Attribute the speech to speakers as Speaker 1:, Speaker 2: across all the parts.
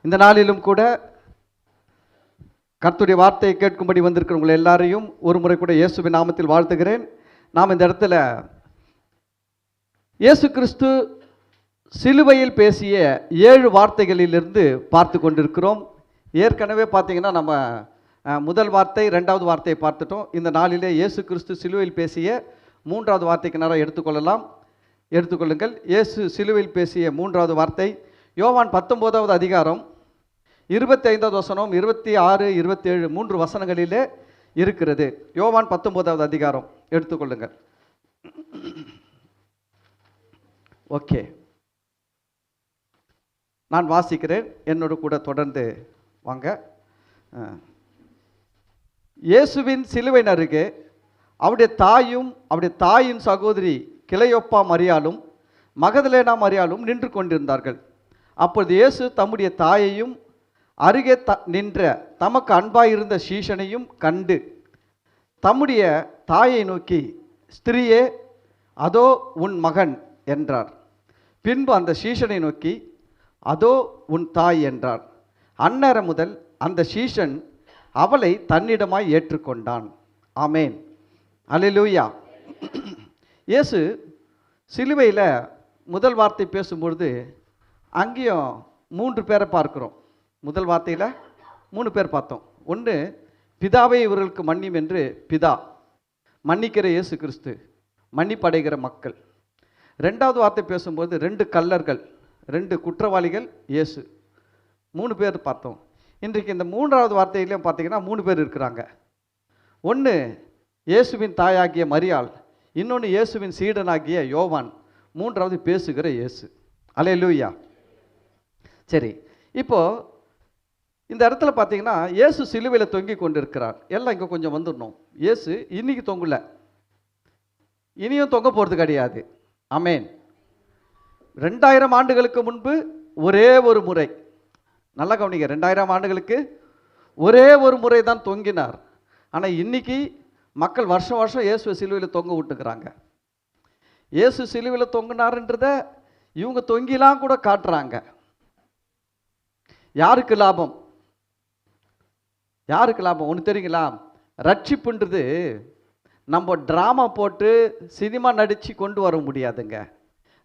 Speaker 1: இந்த நாளிலும் கூட கர்த்தருடைய வார்த்தையை கேட்கும்படி வந்திருக்கிற உங்களை எல்லாரையும் ஒரு முறை கூட இயேசுவின் நாமத்தில் வாழ்த்துகிறேன். நாம் இந்த இடத்துல இயேசு கிறிஸ்து சிலுவையில் பேசிய 7 வார்த்தைகளிலிருந்து பார்த்து கொண்டிருக்கிறோம். ஏற்கனவே பார்த்தீங்கன்னா நம்ம முதல் வார்த்தை 2வது வார்த்தையை பார்த்துட்டோம். இந்த நாளிலே இயேசு கிறிஸ்து சிலுவையில் பேசிய 3வது வார்த்தைக்கு நேரம் எடுத்துக்கொள்ளுங்கள். இயேசு சிலுவையில் பேசிய 3வது வார்த்தை யோவான் 19வது அதிகாரம் 25வது வசனம், 26, 27 3 வசனங்களிலே இருக்கிறது. யோவான் 19வது அதிகாரம் எடுத்துக்கொள்ளுங்கள். ஓகே, நான் வாசிக்கிறேன், என்னோடு கூட தொடர்ந்து வாங்க. இயேசுவின் சிலுவையின் அருகே அவருடைய தாயும் அவருடைய தாயின் சகோதரி கிளையொப்பா மரியாளும் மகதலேனா மரியாளும் நின்று கொண்டிருந்தார்கள். அப்பொழுது இயேசு தம்முடைய தாயையும் அருகே நின்ற தமக்கு அன்பாயிருந்த சீஷனையும் கண்டு தம்முடைய தாயை நோக்கி, ஸ்திரீயே, அதோ உன் மகன் என்றார். பின்பு அந்த சீஷனை நோக்கி, அதோ உன் தாய் என்றார். அந்நேரம் முதல் அந்த சீஷன் அவளை தன்னிடமாய் ஏற்றுக்கொண்டான். ஆமேன், அல்லேலூயா. இயேசு சிலுவையில் முதல் வார்த்தை பேசும்பொழுது அங்கேயும் 3 பேரை பார்க்கிறோம். முதல் வார்த்தையில் 3 பேர் பார்த்தோம். ஒன்று, பிதாவே இவர்களுக்கு மன்னியும் என்று பிதா, மன்னிக்கிற இயேசு கிறிஸ்து, மன்னிப்படைகிற மக்கள். 2வது வார்த்தை பேசும்போது 2 கள்ளர்கள், 2 குற்றவாளிகள், இயேசு. 3 பேர் பார்த்தோம். இன்றைக்கு இந்த 3வது வார்த்தையிலையும் பார்த்தீங்கன்னா 3 பேர் இருக்கிறாங்க. ஒன்று இயேசுவின் தாயாகிய மரியாள், இன்னொன்று இயேசுவின் சீடனாகிய யோவான், 3வது பேசுகிற இயேசு. அல்லேலூயா. சரி, இப்போது இந்த இடத்துல பார்த்தீங்கன்னா இயேசு சிலுவையில் தொங்கி கொண்டிருக்கிறார். எல்லாம் இங்கே கொஞ்சம் வந்துடணும். இயேசு இன்னைக்கு தொங்கல, இனியும் தொங்க போகிறது கிடையாது. ஆமேன். 2000 ஆண்டுகளுக்கு முன்பு ஒரே ஒரு முறை, நல்லா கவனிங்க, 2000 ஆண்டுகளுக்கு ஒரே ஒரு முறை தான் தொங்கினார். ஆனால் இன்னைக்கு மக்கள் வருஷம் வருஷம் இயேசு சிலுவையில் தொங்க விட்டுக்கிறாங்க. இயேசு சிலுவையில் தொங்கினார்ன்றத இவங்க தொங்கிலாம் கூட காட்டுறாங்க. யாருக்கு லாபம்? யாருக்கு லாபம்? ஒன்று தெரியுங்களா? ரட்சிப்புன்றது நம்ம ட்ராமா போட்டு சினிமா நடித்து கொண்டு வர முடியாதுங்க.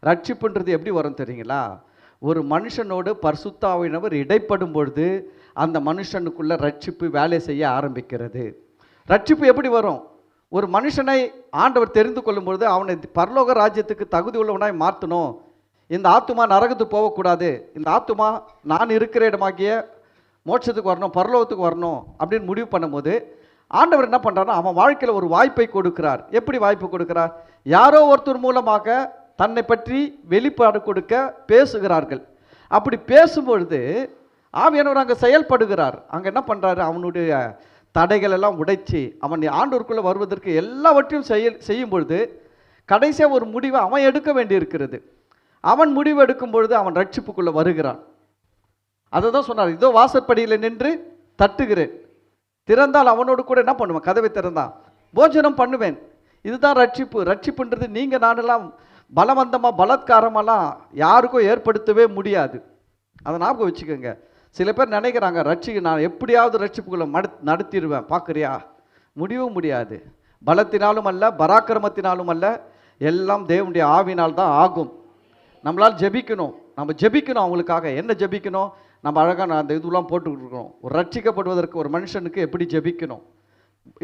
Speaker 1: ரட்சிப்புன்றது எப்படி வரும் தெரியுங்களா? ஒரு மனுஷனோடு பரிசுத்த ஆவியானவர் இடைப்படும் பொழுது அந்த மனுஷனுக்குள்ள ரட்சிப்பு வேலை செய்ய ஆரம்பிக்கிறது. ரட்சிப்பு எப்படி வரும்? ஒரு மனுஷனை ஆண்டவர் தெரிந்து கொள்ளும் பொழுது அவனை பரலோக ராஜ்யத்துக்கு தகுதி உள்ளவனாய் மாற்றணும். இந்த ஆத்துமா நரகத்துக்கு போகக்கூடாது, இந்த ஆத்துமா நான் இருக்கிற இடமாகிய மோட்சத்துக்கு வரணும், பரலோகத்துக்கு வரணும் அப்படின்னு முடிவு பண்ணும்போது ஆண்டவர் என்ன பண்ணுறாருன்னா அவன் வாழ்க்கையில் ஒரு வாய்ப்பை கொடுக்கிறார். எப்படி வாய்ப்பு கொடுக்கிறார்? யாரோ ஒருத்தர் மூலமாக தன்னை பற்றி வெளிப்பாடு கொடுக்க பேசுகிறார்கள். அப்படி பேசும்பொழுது ஆவியானவர் அங்கே செயல்படுகிறார். அங்கே என்ன பண்ணுறாரு? அவனுடைய தடைகள் எல்லாம் உடைச்சி அவன் ஆண்டவருக்குள்ளே வருவதற்கு எல்லாவற்றையும் செய்யும் பொழுது கடைசியாக ஒரு முடிவை அவன் எடுக்க வேண்டி இருக்கிறது. அவன் முடிவு எடுக்கும் பொழுது அவன் ரட்சிப்புக்குள்ளே வருகிறான். அதை தான் சொன்னார், இதோ வாசற்படியில் நின்று தட்டுகிறேன், திறந்தால் அவனோடு கூட என்ன பண்ணுவேன்? கதவை திறந்தான் போஜனம் பண்ணுவேன். இதுதான் ரட்சிப்பு. ரட்சிப்புன்றது நீங்கள் நானெல்லாம் பலவந்தமாக பலாத்காரமெல்லாம் யாருக்கும் ஏற்படுத்தவே முடியாது. அதை ஞாபகம் வச்சுக்கோங்க. சில பேர் நினைக்கிறாங்க, நான் எப்படியாவது ரட்சிப்புக்குள்ளே நடத்திடுவேன், பார்க்குறியா? முடியவும் முடியாது. பலத்தினாலும் அல்ல, பராக்கிரமத்தினாலும் அல்ல, எல்லாம் தேவனுடைய ஆவினால் தான் ஆகும். நம்மளால் ஜெபிக்கணும், நம்ம ஜெபிக்கணும் அவங்களுக்காக. என்ன ஜெபிக்கணும்? நம்ம அழகாக அந்த இதுலாம் போட்டுக்கிட்டு இருக்கணும். ஒரு ரட்சிக்கப்படுவதற்கு ஒரு மனுஷனுக்கு எப்படி ஜெபிக்கணும்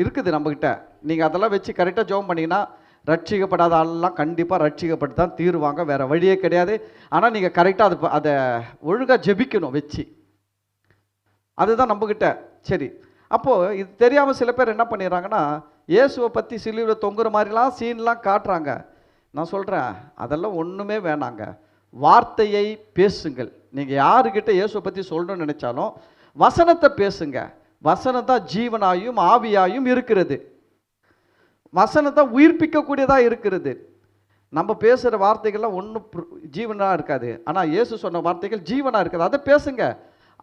Speaker 1: இருக்குது நம்மக்கிட்ட. நீங்கள் அதெல்லாம் வச்சு கரெக்டாக ஜெபம் பண்ணிங்கன்னா ரட்சிக்கப்படாத ஆளெல்லாம் கண்டிப்பாக ரட்சிக்கப்பட்டு தான் தீருவாங்க, வேறு வழியே கிடையாது. ஆனால் நீங்கள் கரெக்டாக அதை ஒழுங்காக ஜெபிக்கணும் வச்சு. அதுதான் நம்மக்கிட்ட. சரி, அப்போது இது தெரியாமல் சில பேர் என்ன பண்ணிடுறாங்கன்னா இயேசுவை பற்றி சிலுவையில் தொங்குற மாதிரிலாம் சீன்லாம் காட்டுறாங்க. நான் சொல்கிறேன், அதெல்லாம் ஒன்றுமே வேணாங்க. வார்த்தையை பேசுங்கள். நீங்கள் யாருக்கிட்ட இயேசுவை பற்றி சொல்லணும்னு நினச்சாலும் வசனத்தை பேசுங்க. வசனம் தான் ஜீவனாயும் ஆவியாயும் இருக்கிறது. வசனம் தான் உயிர்ப்பிக்கக்கூடியதாக இருக்கிறது. நம்ம பேசுகிற வார்த்தைகள்லாம் ஒன்றும் ஜீவனாக இருக்காது. ஆனால் இயேசு சொன்ன வார்த்தைகள் ஜீவனாக இருக்குது. அதை பேசுங்க.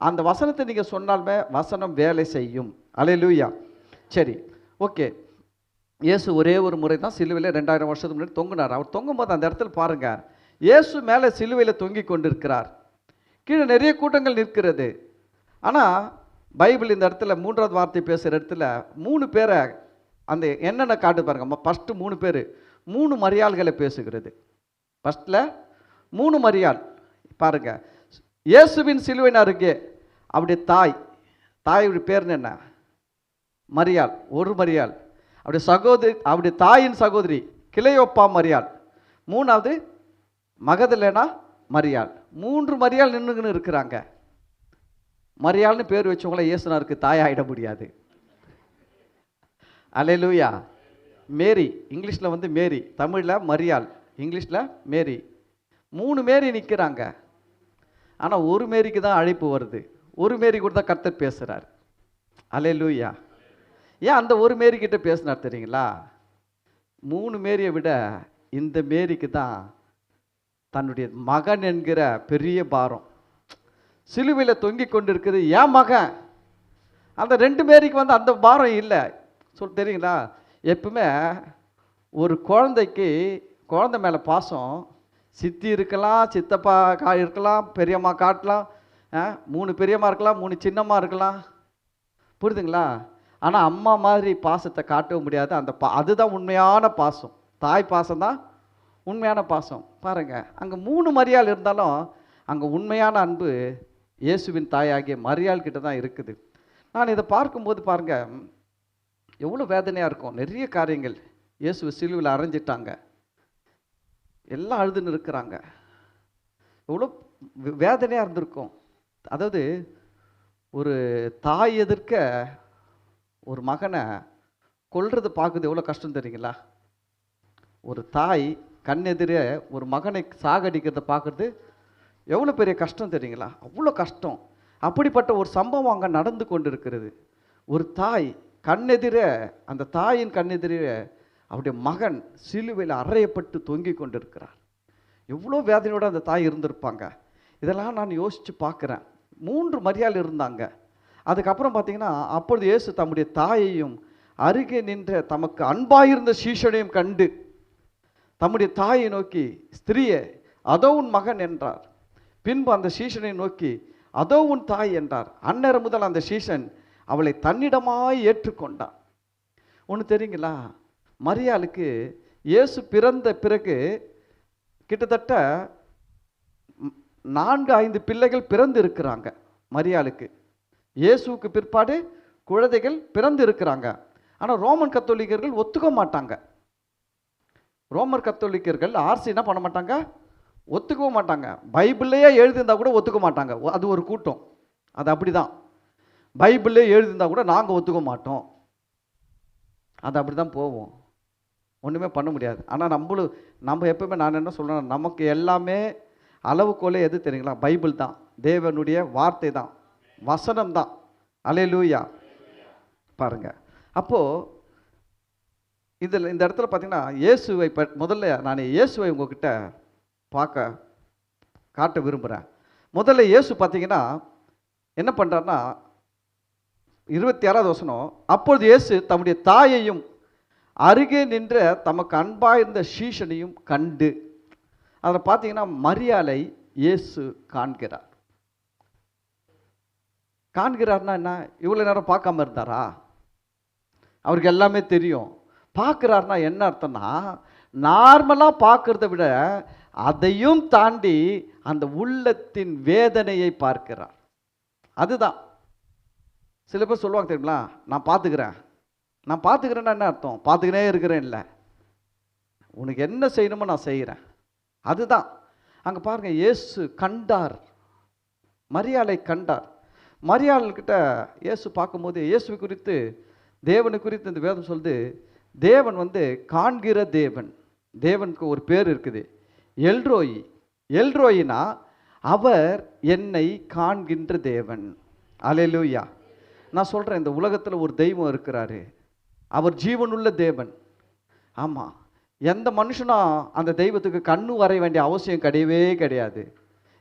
Speaker 1: அந்த வசனத்தை நீங்கள் சொன்னாலுமே வசனம் வேலை செய்யும். அல்லேலூயா. சரி, ஓகே. இயேசு ஒரே ஒரு முறை தான் சிலுவையில் 2000 வருஷத்துக்கு முன்னாடி தொங்கினார். அவர் தொங்கும்போது அந்த இடத்துல பாருங்கள், இயேசு மேலே சிலுவையில் தொங்கி கொண்டிருக்கிறார். கீழே நிறைய கூட்டங்கள் நிற்கிறது. ஆனால் பைபிள் இந்த இடத்துல 3வது வார்த்தை பேசுகிற இடத்துல 3 பேரை அந்த என்னென்ன காட்டு பாருங்க. ஃபஸ்ட்டு 3 பேர் 3 மரியாள்களை பேசுகிறது. ஃபஸ்ட்டில் 3 மரியாள் பாருங்க. இயேசுவின் சிலுவையின் அருகே அவருடைய தாயுடைய பேர் என்ன? மரியாள், ஒரு மரியாள். அவருடைய தாயின் சகோதரி கிளையோப்பா மரியாள். 3வது மகதலேனா மரியாள். 3 மரியாள் நின்றுன்னு இருக்கிறாங்க. மரியாள்னு பேர் வச்சவங்கள இயேசுனாருக்கு தாயாயிட முடியாது. அல்லேலூயா. மேரி, இங்கிலீஷில் வந்து மேரி, தமிழில் மரியாள், இங்கிலீஷில் மேரி. 3 மேரி நிற்கிறாங்க. ஆனால் ஒரு மேரிக்கு தான் அழைப்பு வருது. ஒரு மேரி கூட தான் கர்த்தர் பேசுகிறார். அல்லேலூயா. ஏன் அந்த ஒரு மேரி கிட்ட பேசினார் தெரியுங்களா? 3 மேரியை விட இந்த மேரிக்கு தான் தன்னுடைய மகன் என்கிற பெரிய பாரம். சிலுவையில் தொங்கி கொண்டு இருக்குது என் மகன். அந்த 2 மேரிக்கு வந்து அந்த பாரம் இல்லை. தெரியுங்களா? எப்பவுமே ஒரு குழந்தை மேலே பாசம் சித்தி இருக்கலாம், சித்தப்பா இருக்கலாம், பெரியம்மா காட்டலாம், 3 பெரியம்மா இருக்கலாம், 3 சின்னம்மா இருக்கலாம். புரியுதுங்களா? ஆனால் அம்மா மாதிரி பாசத்தை காட்டவும் முடியாது. அதுதான் உண்மையான பாசம். தாய் பாசம் தான் உண்மையான பாசம். பாருங்கள், அங்கே 3 மரியாள் இருந்தாலும் அங்கே உண்மையான அன்பு இயேசுவின் தாயாகிய மரியாள் கிட்ட தான் இருக்குது. நான் இதை பார்க்கும்போது பாருங்கள், எவ்வளோ வேதனையாக இருக்கும். நிறைய காரியங்கள் இயேசு சிலுவையில் அரைஞ்சிட்டாங்க, எல்லாம் அழுதுன்னு இருக்கிறாங்க. எவ்வளோ வேதனையாக இருந்திருக்கும். அதாவது ஒரு தாய் எதிர்க்க ஒரு மகனை கொல்றது பார்க்குறது எவ்வளோ கஷ்டம் தெரியுங்களா? ஒரு தாய் கண்ணெதிரே ஒரு மகனை சாகடிக்கிறத பார்க்குறது எவ்வளோ பெரிய கஷ்டம் தெரியுங்களா? அவ்வளோ கஷ்டம். அப்படிப்பட்ட ஒரு சம்பவம் அங்கே நடந்து கொண்டு இருக்கிறது. ஒரு தாய் கண்ணெதிரே, அந்த தாயின் கண்ணெதிரே அவருடைய மகன் சிலுவையில் அறையப்பட்டு தொங்கி கொண்டிருக்கிறார். எவ்வளோ வேதனையோடு அந்த தாய் இருந்திருப்பாங்க. இதெல்லாம் நான் யோசித்து பார்க்குறேன். 3 மரியாள் இருந்தாங்க. அதுக்கப்புறம் பார்த்தீங்கன்னா, அப்பொழுது இயேசு தம்முடைய தாயையும் அருகே நின்ற தமக்கு அன்பாயிருந்த சீஷனையும் கண்டு தம்முடைய தாயை நோக்கி, ஸ்திரியே அதோ உன் மகன் என்றார். பின்பு அந்த சீஷனை நோக்கி, அதோ உன் தாய் என்றார். அந்நேரம் முதல் அந்த சீஷன் அவளை தன்னிடமாய் ஏற்றுக்கொண்டான். ஒன்று தெரியுங்களா? மரியாளுக்கு இயேசு பிறந்த பிறகு கிட்டத்தட்ட 4-5 பிள்ளைகள் பிறந்து இருக்கிறாங்க மரியாளுக்கு. இயேசுவுக்கு பிற்பாடு குழந்தைகள் பிறந்து இருக்கிறாங்க. ஆனால் ரோமன் கத்தோலிக்கர்கள் ஒத்துக்க மாட்டாங்க. ரோமர் கத்தோலிக்கர்கள் ஆர்சி என்ன பண்ண மாட்டாங்க? ஒத்துக்கவும் மாட்டாங்க. பைபிள்லேயே எழுதியிருந்தா கூட ஒத்துக்க மாட்டாங்க. அது ஒரு கூட்டம். அது அப்படி தான். பைபிள்லே எழுதியிருந்தா கூட நாங்கள் ஒத்துக்க மாட்டோம். அது அப்படி தான் போவோம். ஒன்றுமே பண்ண முடியாது. ஆனால் நம்ம எப்பவுமே நான் என்ன சொல்கிறேன், நமக்கு எல்லாமே அளவுக்கோலே எது தெரியுங்களா? பைபிள் தான், தேவனுடைய வார்த்தை தான், வசனம் தான். அல்லேலூயா. பாருங்க, அப்போது இந்த இடத்துல பார்த்தீங்கன்னா இயேசுவை முதல்ல நான் இயேசுவை உங்ககிட்ட காட்ட விரும்புகிறேன். முதல்ல இயேசு பார்த்தீங்கன்னா என்ன பண்ணுறாருன்னா, 26வது வசனம், அப்பொழுது இயேசு தம்முடைய தாயையும் அருகே நின்ற தமக்கு அன்பாயிருந்த சீஷனையும் கண்டு. அதில் பார்த்தீங்கன்னா மரியாளை இயேசு காண்கிறார்னா என்ன? இவ்வளோ நேரம் பார்க்காம இருந்தாரா? அவருக்கு எல்லாமே தெரியும். பார்க்குறாருனா என்ன அர்த்தம்னா, நார்மலாக பார்க்கறத விட அதையும் தாண்டி அந்த உள்ளத்தின் வேதனையை பார்க்கிறார். அதுதான். சில பேர் சொல்லுவாங்க தெரியுங்களா, நான் பார்த்துக்கிறேன்னா என்ன அர்த்தம்? பார்த்துக்கினே இருக்கிறேன் இல்லை, உனக்கு என்ன செய்யணுமோ நான் செய்கிறேன். அதுதான். அங்கே பாருங்கள், இயேசு கண்டார், மரியாளை கண்டார். மரியாள்கிட்ட இயேசு பார்க்கும்போது இயேசு குறித்து, தேவனை குறித்து இந்த வேதம் சொல்லுது, தேவன் காண்கிற தேவன். தேவனுக்கு ஒரு பேர் இருக்குது, எல்ரோயி. எல்ரோயினா அவர் என்னை காண்கின்ற தேவன். அல்லேலூயா. நான் சொல்கிறேன், இந்த உலகத்தில் ஒரு தெய்வம் இருக்கிறாரு, அவர் ஜீவனுள்ள தேவன். ஆமாம், எந்த மனுஷனும் அந்த தெய்வத்துக்கு கண்ணு வரைய வேண்டிய அவசியம் கிடையவே கிடையாது.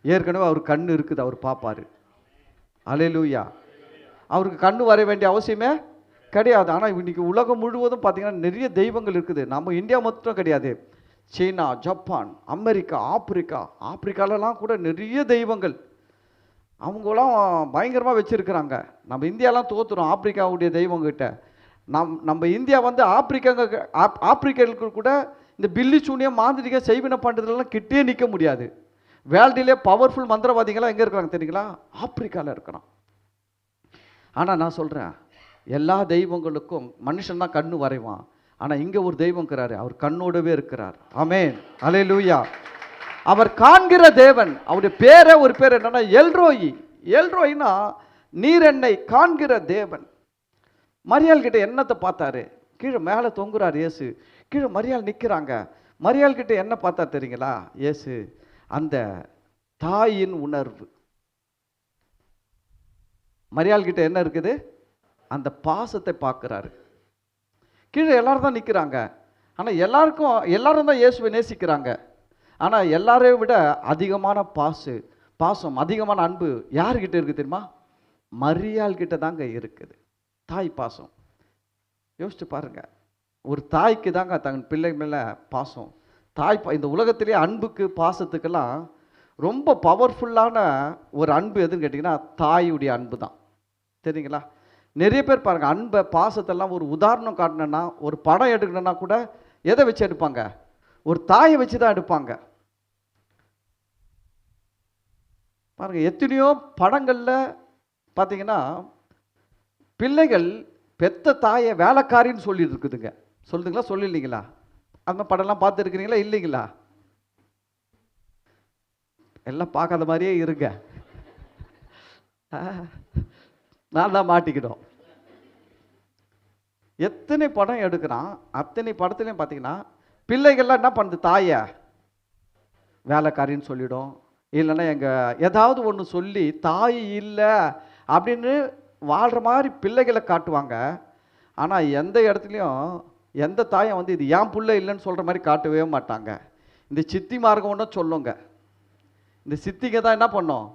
Speaker 1: ஏற்கனவே அவர் கண்ணு இருக்குது, அவர் பார்ப்பார். அல்லேலூயா. அவருக்கு கண்ணு வரைய வேண்டிய அவசியமே கிடையாது. ஆனால் இன்னைக்கு உலகம் முழுவதும் பார்த்தீங்கன்னா நிறைய தெய்வங்கள் இருக்குது. நம்ம இந்தியா மட்டும் கிடையாது, சீனா, ஜப்பான், அமெரிக்கா, ஆப்பிரிக்காலலாம் கூட நிறைய தெய்வங்கள். அவங்களாம் பயங்கரமாக வச்சுருக்கிறாங்க. நம்ம இந்தியாலாம் தோற்றுறோம் ஆப்பிரிக்காவுடைய தெய்வங்கிட்ட. நம்ம இந்தியா வந்து ஆப்பிரிக்கர்களுக்கு கூட இந்த பில்லி சூனியம் மாந்திரிக செய்வினை பண்ணுறதுலாம் கிட்டே நிற்க முடியாது. வேர்ல்டிலே பவர்ஃபுல் மந்திரவாதிகளாம் எங்கே இருக்கிறாங்க தெரியுங்களா? ஆப்பிரிக்காவில் இருக்கிறான். ஆனால் நான் சொல்கிறேன், எல்லா தெய்வங்களுக்கும் மனுஷன் தான் கண்ணு வரைவான். ஆனால் இங்கே ஒரு தெய்வம் இருக்கிறாரு, அவர் கண்ணோடவே இருக்கிறார். ஆமென், அல்லேலூயா. அவர் காண்கிற தேவன். அவருடைய பேரே ஒரு பேர் என்னன்னா எல்ரோயி. எல்ரோயினா நீர் என்னை காண்கிற தேவன். மரியாள் கிட்ட என்னத்தை பார்த்தாரு? கீழே மேலே தொங்குறார் இயேசு, கீழே மரியாள் நிற்கிறாங்க. மரியாள் கிட்ட என்ன பார்த்தா தெரியுங்களா இயேசு? அந்த தாயின் உணர்வு. மரியாள் கிட்ட என்ன இருக்குது? அந்த பாசத்தை பார்க்குறாரு. கீழே எல்லாரும் தான் நிற்கிறாங்க. ஆனால் எல்லாரும் தான் இயேசுவை நேசிக்கிறாங்க. ஆனால் எல்லாரையும் விட அதிகமான பாசம் அதிகமான அன்பு யாருக்கிட்ட இருக்குது தெரியுமா? மரியாள் கிட்ட தாங்க இருக்குது. தாய் பாசம். யோசிச்சு பாருங்க, ஒரு தாய்க்கு தாங்க தன் பிள்ளை மேலே பாசம். இந்த உலகத்திலேயே அன்புக்கு பாசத்துக்கெல்லாம் ரொம்ப பவர்ஃபுல்லான ஒரு அன்பு எதுன்னு கேட்டிங்கன்னா தாயுடைய அன்பு தான். சரிங்களா? நிறைய பேர் பாருங்கள், அன்பை பாசத்தெல்லாம் ஒரு உதாரணம் காட்டணுன்னா, ஒரு படம் எடுக்கணுன்னா கூட எதை வச்சு எடுப்பாங்க? ஒரு தாயை வச்சு தான் எடுப்பாங்க. பாருங்க, எத்தனையோ படங்களில் பார்த்தீங்கன்னா பிள்ளைகள் பெத்த தாயை வேலைக்காரின்னு சொல்லிட்டு இருக்குதுங்க. சொல்லுதுங்களா? சொல்லிஇல்லீங்களா? அந்த படம்லாம் பார்த்துருக்கிறீங்களா? இல்லைங்களா? எல்லாம் பார்க்காத மாதிரியே இருங்க. நான் தான் மாட்டிக்கிட்டோம். எத்தனை படம் எடுக்கிறான், அத்தனை படத்துலையும் பார்த்தீங்கன்னா பிள்ளைகள்லாம் என்ன பண்ணுது? தாயை வேலைக்காரின்னு சொல்லிடும். இல்லைன்னா ஏதாவது ஒன்று சொல்லி தாய் இல்லை அப்படின்னு வாழ்கிற மாதிரி பிள்ளைகளை காட்டுவாங்க. ஆனால் எந்த இடத்துலையும் எந்த தாயும் வந்து இது ஏன் பிள்ளை இல்லைன்னு சொல்கிற மாதிரி காட்டவே மாட்டாங்க. இந்த சித்தி மார்க்கம் ஒன்றும் சொல்லுங்க. இந்த சித்திங்க தான் என்ன பண்ணோம்?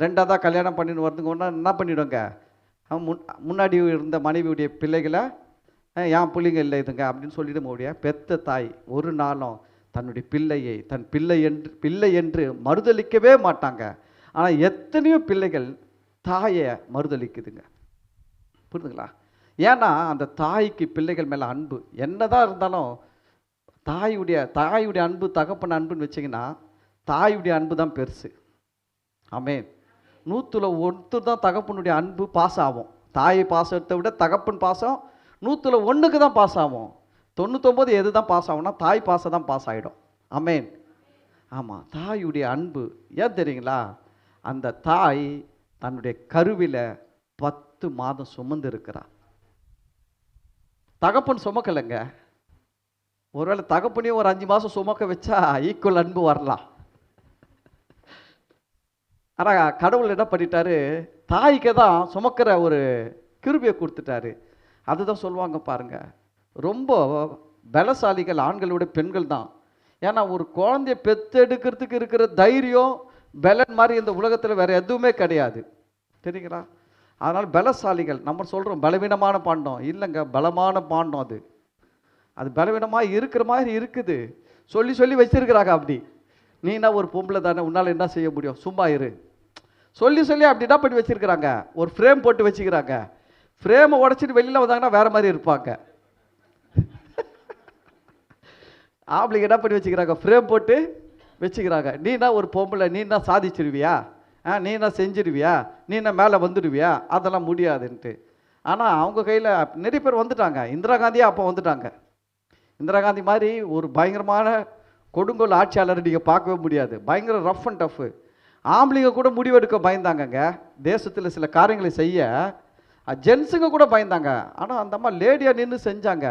Speaker 1: ரெண்டாவதாக கல்யாணம் பண்ணின்னு வரதுக்கு ஒன்றா என்ன பண்ணிவிடுங்க? முன்னாடி இருந்த மனைவியுடைய பிள்ளைகளை ஏன் பிள்ளைங்க இல்லை இதுங்க அப்படின்னு சொல்லிட முடியாது. பெத்த தாய் ஒரு நாளும் தன்னுடைய பிள்ளையை தன் பிள்ளை என்று மறுதளிக்கவே மாட்டாங்க. ஆனால் எத்தனையோ பிள்ளைகள் தாயை மறுதளிக்குதுங்க. புரியுதுங்களா? ஏன்னா அந்த தாய்க்கு பிள்ளைகள் மேலே அன்பு என்னதான் இருந்தாலும் தாயுடைய அன்பு தகப்பன் அன்புன்னு வச்சிங்கன்னா தாயுடைய அன்பு தான் பெருசு. ஆமென். 100 தான் தகப்பனுடைய அன்பு பாஸ் ஆகும். தாய் பாசத்தை விட தகப்பன் பாசம் 100 தான் பாஸ் ஆகும். 99 எது தான் பாஸ் ஆகும்னா தாய் பாசம் தான் பாஸ் ஆகிடும். ஆமென். ஆமாம், தாயுடைய அன்பு ஏன் தெரியுங்களா? அந்த தாய் தன்னுடைய கருவில 10 மாதம் சுமந்து இருக்கிறார். தகப்பன் சுமக்கலைங்க. ஒருவேளை தகப்பனையும் ஒரு 5 மாதம் சுமக்க வச்சா ஈக்குவல் அன்பு வரலாம். ஆனால் கடவுள் என்ன பண்ணிட்டாரு? தாய்க்கு தான் சுமக்கிற ஒரு கிருபையை கொடுத்துட்டாரு. அதுதான் சொல்லுவாங்க பாருங்க, ரொம்ப பலசாலிகள் ஆண்களோட பெண்கள் தான். ஏன்னா ஒரு குழந்தைய பெத்தெடுக்கிறதுக்கு இருக்கிற தைரியம் பலன் மாதிரி இந்த உலகத்தில் வேற எதுவுமே கிடையாது. தெரியுங்களா? அதனால் பலசாலிகள். நம்ம சொல்கிறோம் பலவீனமான பாண்டம் இல்லைங்க, பலமான பாண்டம். அது பலவீனமாக இருக்கிற மாதிரி இருக்குது. சொல்லி வச்சிருக்கிறாங்க. அப்படி நீனா ஒரு பொம்பளை தானே, உன்னால் என்ன செய்ய முடியும், சும்மா இரு சொல்லி அப்படி என்ன பண்ணி வச்சிருக்கிறாங்க? ஒரு ஃப்ரேம் போட்டு வச்சுக்கிறாங்க. ஃப்ரேமை உடச்சிட்டு வெளியில் வந்தாங்கன்னா வேற மாதிரி இருப்பாங்க. ஆம்பளைங்க என்ன பண்ணி வச்சுக்கிறாங்க? ஃப்ரேம் போட்டு வச்சுக்கிறாங்க. நீனா ஒரு பொம்பளை, நீனா சாதிச்சிருவியா, நீனா செஞ்சிருவியா, நீனா மேலே வந்துடுவியா, அதெல்லாம் முடியாதுன்ட்டு. ஆனால் அவங்க கையில் நிறைய பேர் வந்துட்டாங்க. இந்திரா காந்தியே அப்போ வந்துட்டாங்க. இந்திரா காந்தி மாதிரி ஒரு பயங்கரமான கொடுங்கோல் ஆட்சியாளர் நீங்கள் பார்க்கவே முடியாது. பயங்கர ரஃப் அண்ட் டஃப்பு. ஆம்பளைங்க கூட முடிவெடுக்க பயந்தாங்கங்க. தேசத்தில் சில காரியங்களை செய்ய ஜென்ஸுங்க கூட பயந்தாங்க. ஆனால் அந்த அம்மா லேடியாக நின்று செஞ்சாங்க.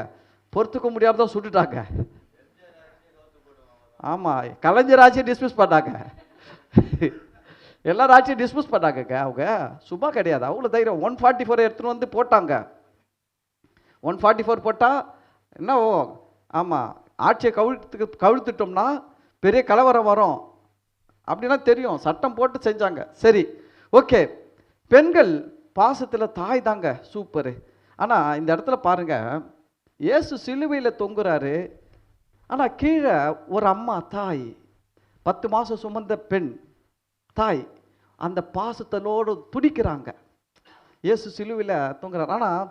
Speaker 1: பொறுத்துக்க முடியாமதான் சுட்டுட்டாங்க. ஆமாம், கலைஞர் ஆட்சியை டிஸ்மிஸ் பண்ணாங்க. எல்லாரும் ஆட்சியை டிஸ்மிஸ் பண்ணாங்கங்க. அவங்க சும்மா கிடையாது, அவ்வளோ தைரியம். 144 எடுத்துன்னு வந்து போட்டாங்க. 144 போட்டால் என்ன? ஆமாம், ஆட்சியை கவிழ்த்துட்டோம்னா பெரிய கலவரம் வரும் அப்படின்னா தெரியும். சட்டம் போட்டு செஞ்சாங்க. சரி, ஓகே. பெண்கள் பாசத்தில் தாய் தாங்க சூப்பரு. ஆனால் இந்த இடத்துல பாருங்க, இயேசு சிலுவையில் தொங்குறாரு. ஆனால் கீழே ஒரு அம்மா தாய், 10 மாதம் சுமந்த பெண் தாய் அந்த பாசத்தலோடு துடிக்கிறாங்க. இயேசு சிலுவையில் தொங்குறார். ஆனால்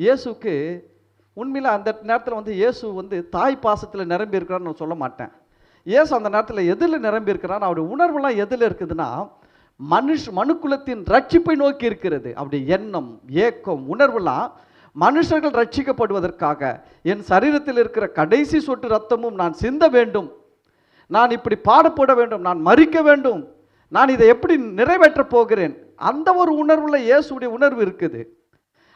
Speaker 1: இயேசுக்கு உண்மையில் அந்த நேரத்தில் வந்து இயேசு வந்து தாய் பாசத்தில் நிரம்பி இருக்கிறான்னு நான் சொல்ல மாட்டேன். இயேசு அந்த நேரத்தில் எதில் நிரம்பி இருக்கிறான்னு, அவருடைய உணர்வுலாம் எதில் இருக்குதுன்னா மனுக்குலத்தின் ரட்சிப்பை நோக்கி இருக்கிறது. அவருடைய எண்ணம், ஏக்கம், உணர்வுலாம் மனுஷர்கள் ரட்சிக்கப்படுவதற்காக என் சரீரத்தில் இருக்கிற கடைசி சொட்டு ரத்தமும் நான் சிந்த வேண்டும், நான் இப்படி பாடப்பட வேண்டும், நான் மரிக்க வேண்டும், நான் இதை எப்படி நிறைவேற்றப் போகிறேன், அந்த ஒரு உணர்வுல இயேசுடைய உணர்வு இருக்குது.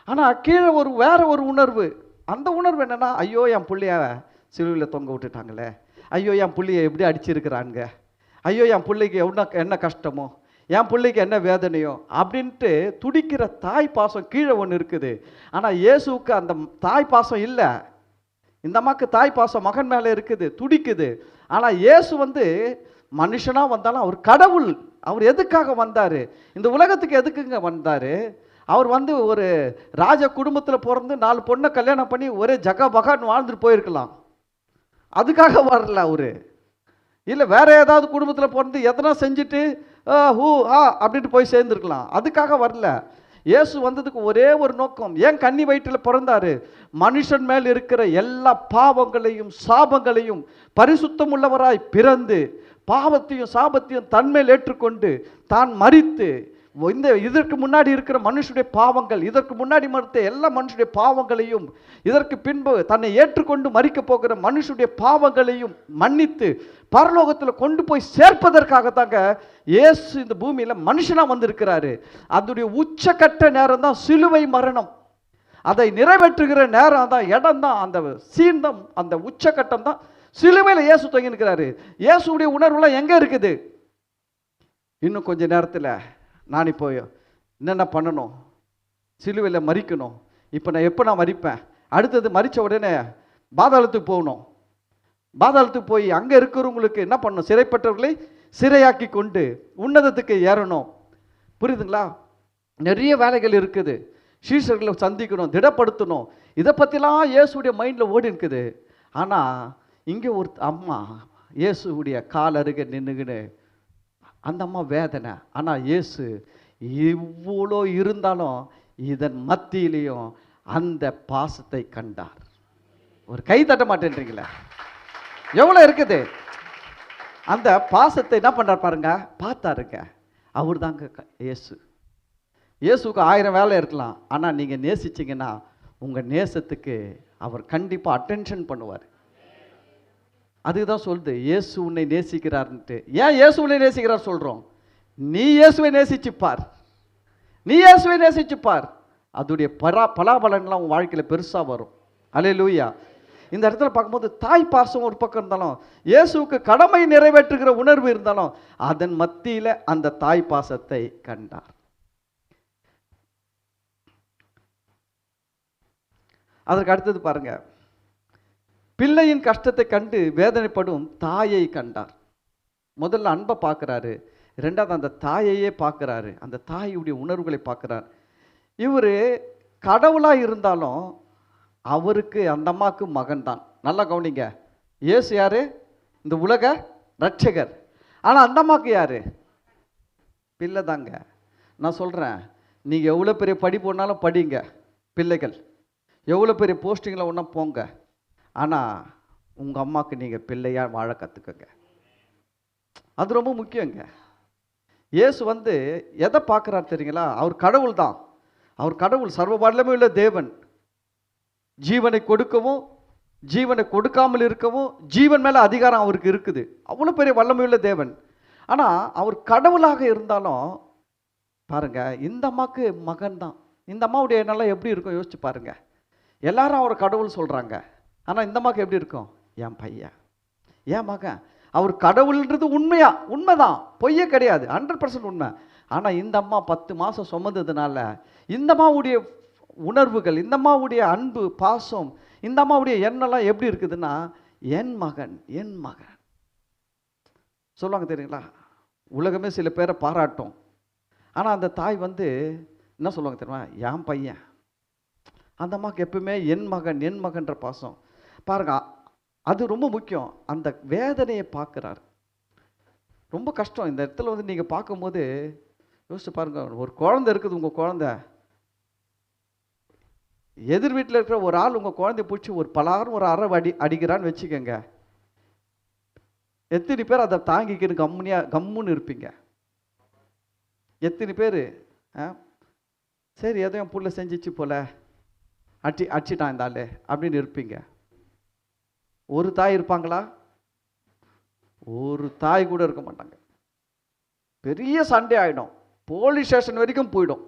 Speaker 1: ஆனால் கீழே வேற ஒரு உணர்வு. அந்த உணர்வு என்னன்னா, ஐயோ என் பிள்ளைய சிலுவையில் தொங்க விட்டுட்டாங்களே, ஐயோ என் பிள்ளைய எப்படி அடிச்சிருக்கிறாங்க, ஐயோ என் பிள்ளைக்கு என்ன கஷ்டமோ, என் பிள்ளைக்கு என்ன வேதனையோ அப்படின்ட்டு துடிக்கிற தாய் பாசம் கீழே ஒன்று இருக்குது. ஆனால் இயேசுவுக்கு அந்த தாய் பாசம் இல்லை. இந்த அம்மாவுக்கு தாய் பாசம் மகன் மேலே இருக்குது, துடிக்குது. ஆனால் இயேசு வந்து மனுஷனாக வந்தாலும் அவர் கடவுள். அவர் எதுக்காக வந்தார், இந்த உலகத்துக்கு எதுக்குங்க வந்தார்? அவர் வந்து ஒரு ராஜ குடும்பத்தில் பிறந்து 4 பொண்ணை கல்யாணம் பண்ணி ஒரே ஜகபகான்னு வாழ்ந்துட்டு போயிருக்கலாம். அதுக்காக வரல அவரு. இல்லை வேற ஏதாவது குடும்பத்தில் பிறந்து எதனா செஞ்சுட்டு அப்படின்ட்டு போய் சேர்ந்துருக்கலாம். அதுக்காக வரல. இயேசு வந்ததுக்கு ஒரே ஒரு நோக்கம். ஏன் கன்னி வயிற்றில் பிறந்தாரு? மனுஷன் மேல் இருக்கிற எல்லா பாவங்களையும் சாபங்களையும் பரிசுத்தம் உள்ளவராய் பிறந்து பாவத்தையும் சாபத்தையும் தன்மேல் ஏற்றுக்கொண்டு தான் மரித்து, இதற்கு முன்னாடி இருக்கிற மனுஷனுடைய பாவங்கள், இதற்கு முன்னாடி மறுத்த எல்லா மனுஷனுடைய பாவங்களையும், இதற்கு பின்பு தன்னை ஏற்றுக்கொண்டு மரிக்க போகிற மனுஷனுடைய பாவங்களையும் மன்னித்து பரலோகத்தில் கொண்டு போய் சேர்ப்பதற்காகத்தாங்க இயேசு இந்த பூமியில் மனுஷனாக வந்திருக்கிறாரு. அதனுடைய உச்சக்கட்ட நேரம் தான் சிலுவை மரணம். அதை நிறைவேற்றுகிற நேரம் தான், இடம் தான், அந்த சீன் தான், அந்த உச்சக்கட்டம் தான் சிலுவையில் இயேசு தொங்கி நிற்கிறாரு. இயேசுடைய உணர்வுலாம் எங்கே இருக்குது? இன்னும் கொஞ்ச நேரத்தில் நான் இப்போ என்னென்ன பண்ணணும், சிலுவையில் மரிக்கணும். இப்போ நான் எப்போ நான் மரிப்பேன்? அடுத்தது மரித்த உடனே பாதாளத்துக்கு போகணும். பாதாளத்துக்கு போய் அங்கே இருக்கிறவங்களுக்கு என்ன பண்ணணும்? சிறைப்பட்டவர்களை சிறையாக்கி கொண்டு உன்னதத்துக்கு ஏறணும். புரியுதுங்களா? நிறைய வேலைகள் இருக்குது. சீஷர்களை சந்திக்கணும், திடப்படுத்தணும். இதை பற்றிலாம் இயேசுடைய மைண்டில் ஓடி இருக்குது. ஆனால் இங்கே ஒரு அம்மா இயேசுடைய கால் அருகே நின்றுக்கின்னு, அந்த அம்மா வேதனை. ஆனால் இயேசு இவ்வளோ இருந்தாலும் இதன் மத்தியிலையும் அந்த பாசத்தை கண்டார். ஒரு கை தட்ட மாட்டேன்றீங்களே, எவ்வளோ இருக்குது அந்த பாசத்தை. என்ன பண்ணுறார் பாருங்க, பார்த்தாருங்க. அவர் தாங்க இயேசு. இயேசுக்கு 1000 வேலை இருக்கலாம், ஆனால் நீங்கள் நேசிச்சிங்கன்னா உங்கள் நேசத்துக்கு அவர் கண்டிப்பாக அட்டென்ஷன் பண்ணுவார். அதுதான் சொல்லுது இயேசு உன்னை நேசிக்கிறார்ன்ட்டு. ஏன் இயேசு உன்னை நேசிக்கிறார் சொல்கிறோம்? நீ இயேசுவை நேசிச்சுப்பார், நீ இயேசுவை நேசிச்சுப்பார். அதோடைய பலாபலன்லாம் உன் வாழ்க்கையில் பெருசாக வரும். அல்லேலூயா. இந்த இடத்துல பார்க்கும்போது தாய் பாசம் ஒரு பக்கம் இருந்தாலும், இயேசுவுக்கு கடமை நிறைவேற்றுகிற உணர்வு இருந்தாலும், அதன் மத்தியில் அந்த தாய் பாசத்தை கண்டார். அதற்கு அடுத்தது பாருங்க, பிள்ளையின் கஷ்டத்தை கண்டு வேதனைப்படும் தாயை கண்டார். முதல்ல அன்பை பார்க்குறாரு, ரெண்டாவது அந்த தாயையே பார்க்குறாரு, அந்த தாயுடைய உணர்வுகளை பார்க்குறார். இவர் கடவுளாக இருந்தாலும் அவருக்கு அந்த அம்மாவுக்கு மகன் தான். நல்லா கவனிங்க, இயேசு யாரு? இந்த உலக ரட்சகர். ஆனால் அந்த அம்மாவுக்கு யாரு? பிள்ளை தாங்க. நான் சொல்கிறேன், நீங்கள் எவ்வளோ பெரிய படிப்பு ஒன்றாலும் படிங்க பிள்ளைகள், எவ்வளோ பெரிய போஸ்டிங்கில் ஒன்றா போங்க, ஆனால் உங்கள் அம்மாவுக்கு நீங்கள் பிள்ளையாக வாழ கற்றுக்கங்க. அது ரொம்ப முக்கியங்க. இயேசு வந்து எதை பார்க்குறாரு தெரியுங்களா? அவர் கடவுள் தான். அவர் கடவுள், சர்வ வல்லமை உள்ள தேவன். ஜீவனை கொடுக்கவும் ஜீவனை கொடுக்காமல் இருக்கவும் ஜீவன் மேலே அதிகாரம் அவருக்கு இருக்குது. அவ்வளோ பெரிய வல்லமையுள்ள தேவன். ஆனால் அவர் கடவுளாக இருந்தாலும் பாருங்க, இந்த அம்மாவுக்கு மகன் தான். இந்த அம்மாவுடைய எண்ணெல்லாம் எப்படி இருக்கும் யோசிச்சு பாருங்க. எல்லாரும் அவரை கடவுள் சொல்கிறாங்க, ஆனால் இந்த அம்மாவுக்கு எப்படி இருக்கும்? என் பையன், என் மகன். அவர் கடவுள்ன்றது உண்மைதான், பொய்யே கிடையாது, 100% உண்மை. ஆனால் இந்த அம்மா 10 மாதம் சுமந்ததுனால இந்த அம்மாவுடைய உணர்வுகள், இந்த அம்மாவுடைய அன்பு பாசம், இந்த அம்மாவுடைய எண்ணெல்லாம் எப்படி இருக்குதுன்னா, என் மகன் என் மகன் சொல்லுவாங்க தெரியுங்களா? உலகமே சில பேரை பாராட்டும், ஆனால் அந்த தாய் வந்து என்ன சொல்லுவாங்க தெரியுமா? என் பையன். அந்த அம்மாவுக்கு எப்பவுமே என் மகன் என் மகன்ற பாசம் பாருங்க. அது ரொம்ப முக்கியம். அந்த வேதனையை பார்க்குறாரு. ரொம்ப கஷ்டம் இந்த இடத்துல வந்து நீங்கள் பார்க்கும்போது யோசிச்சு பாருங்க, ஒரு குழந்தை இருக்குது, உங்கள் குழந்தை, எதிர் வீட்டில் இருக்கிற ஒரு ஆள் உங்கள் குழந்தைய பிடிச்சி ஒரு பலாரும் ஒரு அரை அடிக்கிறான்னு வச்சுக்கோங்க, எத்தனை பேர் அதை தாங்கிக்கிட்டு கம்முன்னு இருப்பீங்க? எத்தனை பேர் சரி ஏதோ என் புள்ள செஞ்சிச்சு போல அடிச்சிட்டான் இந்த ஆளு அப்படின்னு இருப்பீங்க? ஒரு தாய் இருப்பாங்களா? ஒரு தாய் கூட இருக்க மாட்டாங்க. பெரிய சண்டை ஆகிடும், போலீஸ் ஸ்டேஷன் வரைக்கும் போயிடும்.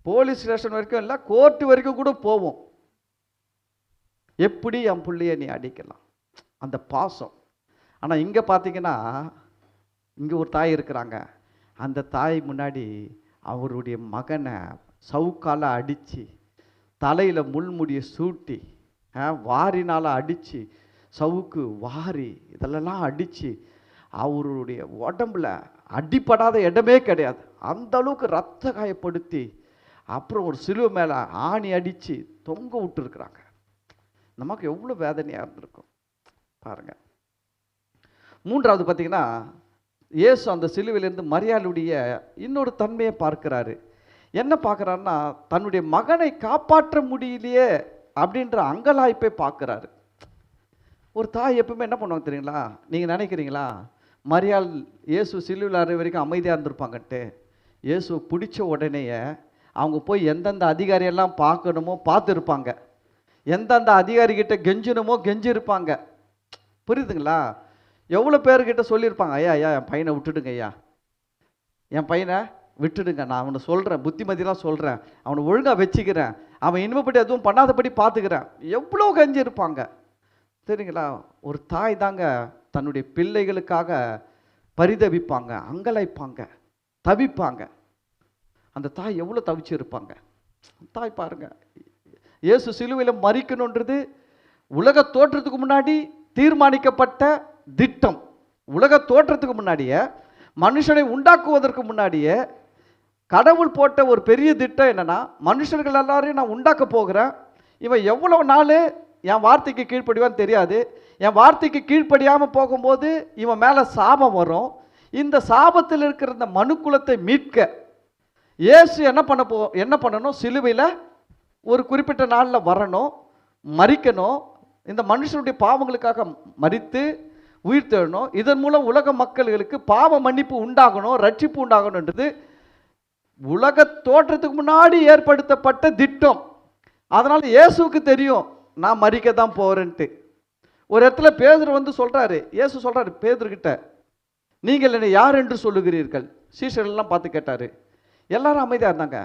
Speaker 1: போலீஸ் ஸ்டேஷன் வரைக்கும் இல்லை, கோர்ட்டு வரைக்கும் கூட போவோம். எப்படி என் பிள்ளைய நீ அடிக்கலாம், அந்த பாசம். ஆனால் இங்கே பார்த்தீங்கன்னா, இங்கே ஒரு தாய் இருக்கிறாங்க, அந்த தாய் முன்னாடி அவருடைய மகனை சவுக்கால அடித்து, தலையில் முள்முடியை சூட்டி, வாரினால் அடித்து, சவுக்கு வாரி இதெல்லாம் அடித்து, அவருடைய உடம்புல அடிப்படாத இடமே கிடையாது, அந்த அளவுக்கு ரத்த காயப்படுத்தி, அப்புறம் ஒரு சிலுவை மேலே ஆணி அடித்து தொங்க விட்டுருக்குறாங்க. நமக்கு எவ்வளோ வேதனையாக இருந்திருக்கும் பாருங்கள். மூன்றாவது பார்த்தீங்கன்னா, இயேசு அந்த சிலுவையிலேருந்து மரியாளுடைய இன்னொரு தன்மையை பார்க்கிறாரு. என்ன பார்க்குறாருன்னா, தன்னுடைய மகனை காப்பாற்ற முடியலையே அப்படின்ற அங்கலாய்ப்பை பார்க்குறாரு. ஒரு தாய் எப்பவுமே என்ன பண்ணுவாங்க தெரியுங்களா? நீங்கள் நினைக்கிறீங்களா மரியாள் இயேசு சிலுவையில் அறை வரைக்கும் அமைதியாக இருந்திருப்பாங்கன்ட்டு? இயேசு பிடிச்ச உடனேயே அவங்க போய் எந்தெந்த அதிகாரியெல்லாம் பார்க்கணுமோ பார்த்துருப்பாங்க, எந்தெந்த அதிகாரிகிட்ட கெஞ்சணுமோ கெஞ்சிருப்பாங்க. புரியுதுங்களா? எவ்வளோ பேர்கிட்ட சொல்லியிருப்பாங்க, ஐயா ஐயா என் பையனை விட்டுடுங்க, ஐயா என் பையனை விட்டுடுங்க, நான் அவனை சொல்கிறேன், புத்திமதியெலாம் சொல்கிறேன், அவனை ஒழுங்காக வச்சுக்கிறேன், அவன் இனிமேப்படி எதுவும் பண்ணாதபடி பார்த்துக்கிறேன், எவ்வளோ கெஞ்சிருப்பாங்க சரிங்களா? ஒரு தாய் தாங்க தன்னுடைய பிள்ளைகளுக்காக பரிதவிப்பாங்க, அங்கலாய்ப்பாங்க, தவிப்பாங்க. அந்த தாய் எவ்வளோ தவிச்சிருப்பாங்க. தாய் பாருங்க, இயேசு சிலுவையில் மரிக்கணுன்றது உலக தோற்றத்துக்கு முன்னாடி தீர்மானிக்கப்பட்ட திட்டம். உலக தோற்றத்துக்கு முன்னாடியே, மனுஷனை உண்டாக்குவதற்கு முன்னாடியே கடவுள் போட்ட ஒரு பெரிய திட்டம் என்னன்னா, மனுஷர்கள் எல்லாரையும் நான் உண்டாக்க போகிறேன், இவன் எவ்வளோ நாள் என் வார்த்தைக்கு கீழ்ப்படிவான்னு தெரியாது, என் வார்த்தைக்கு கீழ்ப்படியாமல் போகும்போது இவன் மேலே சாபம் வரும், இந்த சாபத்தில் இருக்கிற இந்த மனுக்குலத்தை மீட்க இயேசு என்ன பண்ணணும், சிலுவையில் ஒரு குறிப்பிட்ட நாளில் வரணும், மரிக்கணும், இந்த மனுஷனுடைய பாவங்களுக்காக மரித்து உயிர் தெழணும், இதன் மூலம் உலக மக்களுக்கு பாவ மன்னிப்பு உண்டாகணும், ரட்சிப்பு உண்டாகணுன்றது உலக தோற்றத்துக்கு முன்னாடி ஏற்படுத்தப்பட்ட திட்டம். அதனால இயேசுக்கு தெரியும் நான் மரிக்க தான் போறேன்ட்டு. ஒரு இடத்துல பேதுரு வந்து சொல்றாரு, இயேசு சொல்றாரு பேதுருக்கிட்ட, நீங்கள் என்னை யார் என்று சொல்லுகிறீர்கள்? சீஷர்கள்லாம் பார்த்து கேட்டாரு, எல்லாரும் அமைதியா இருந்தாங்க.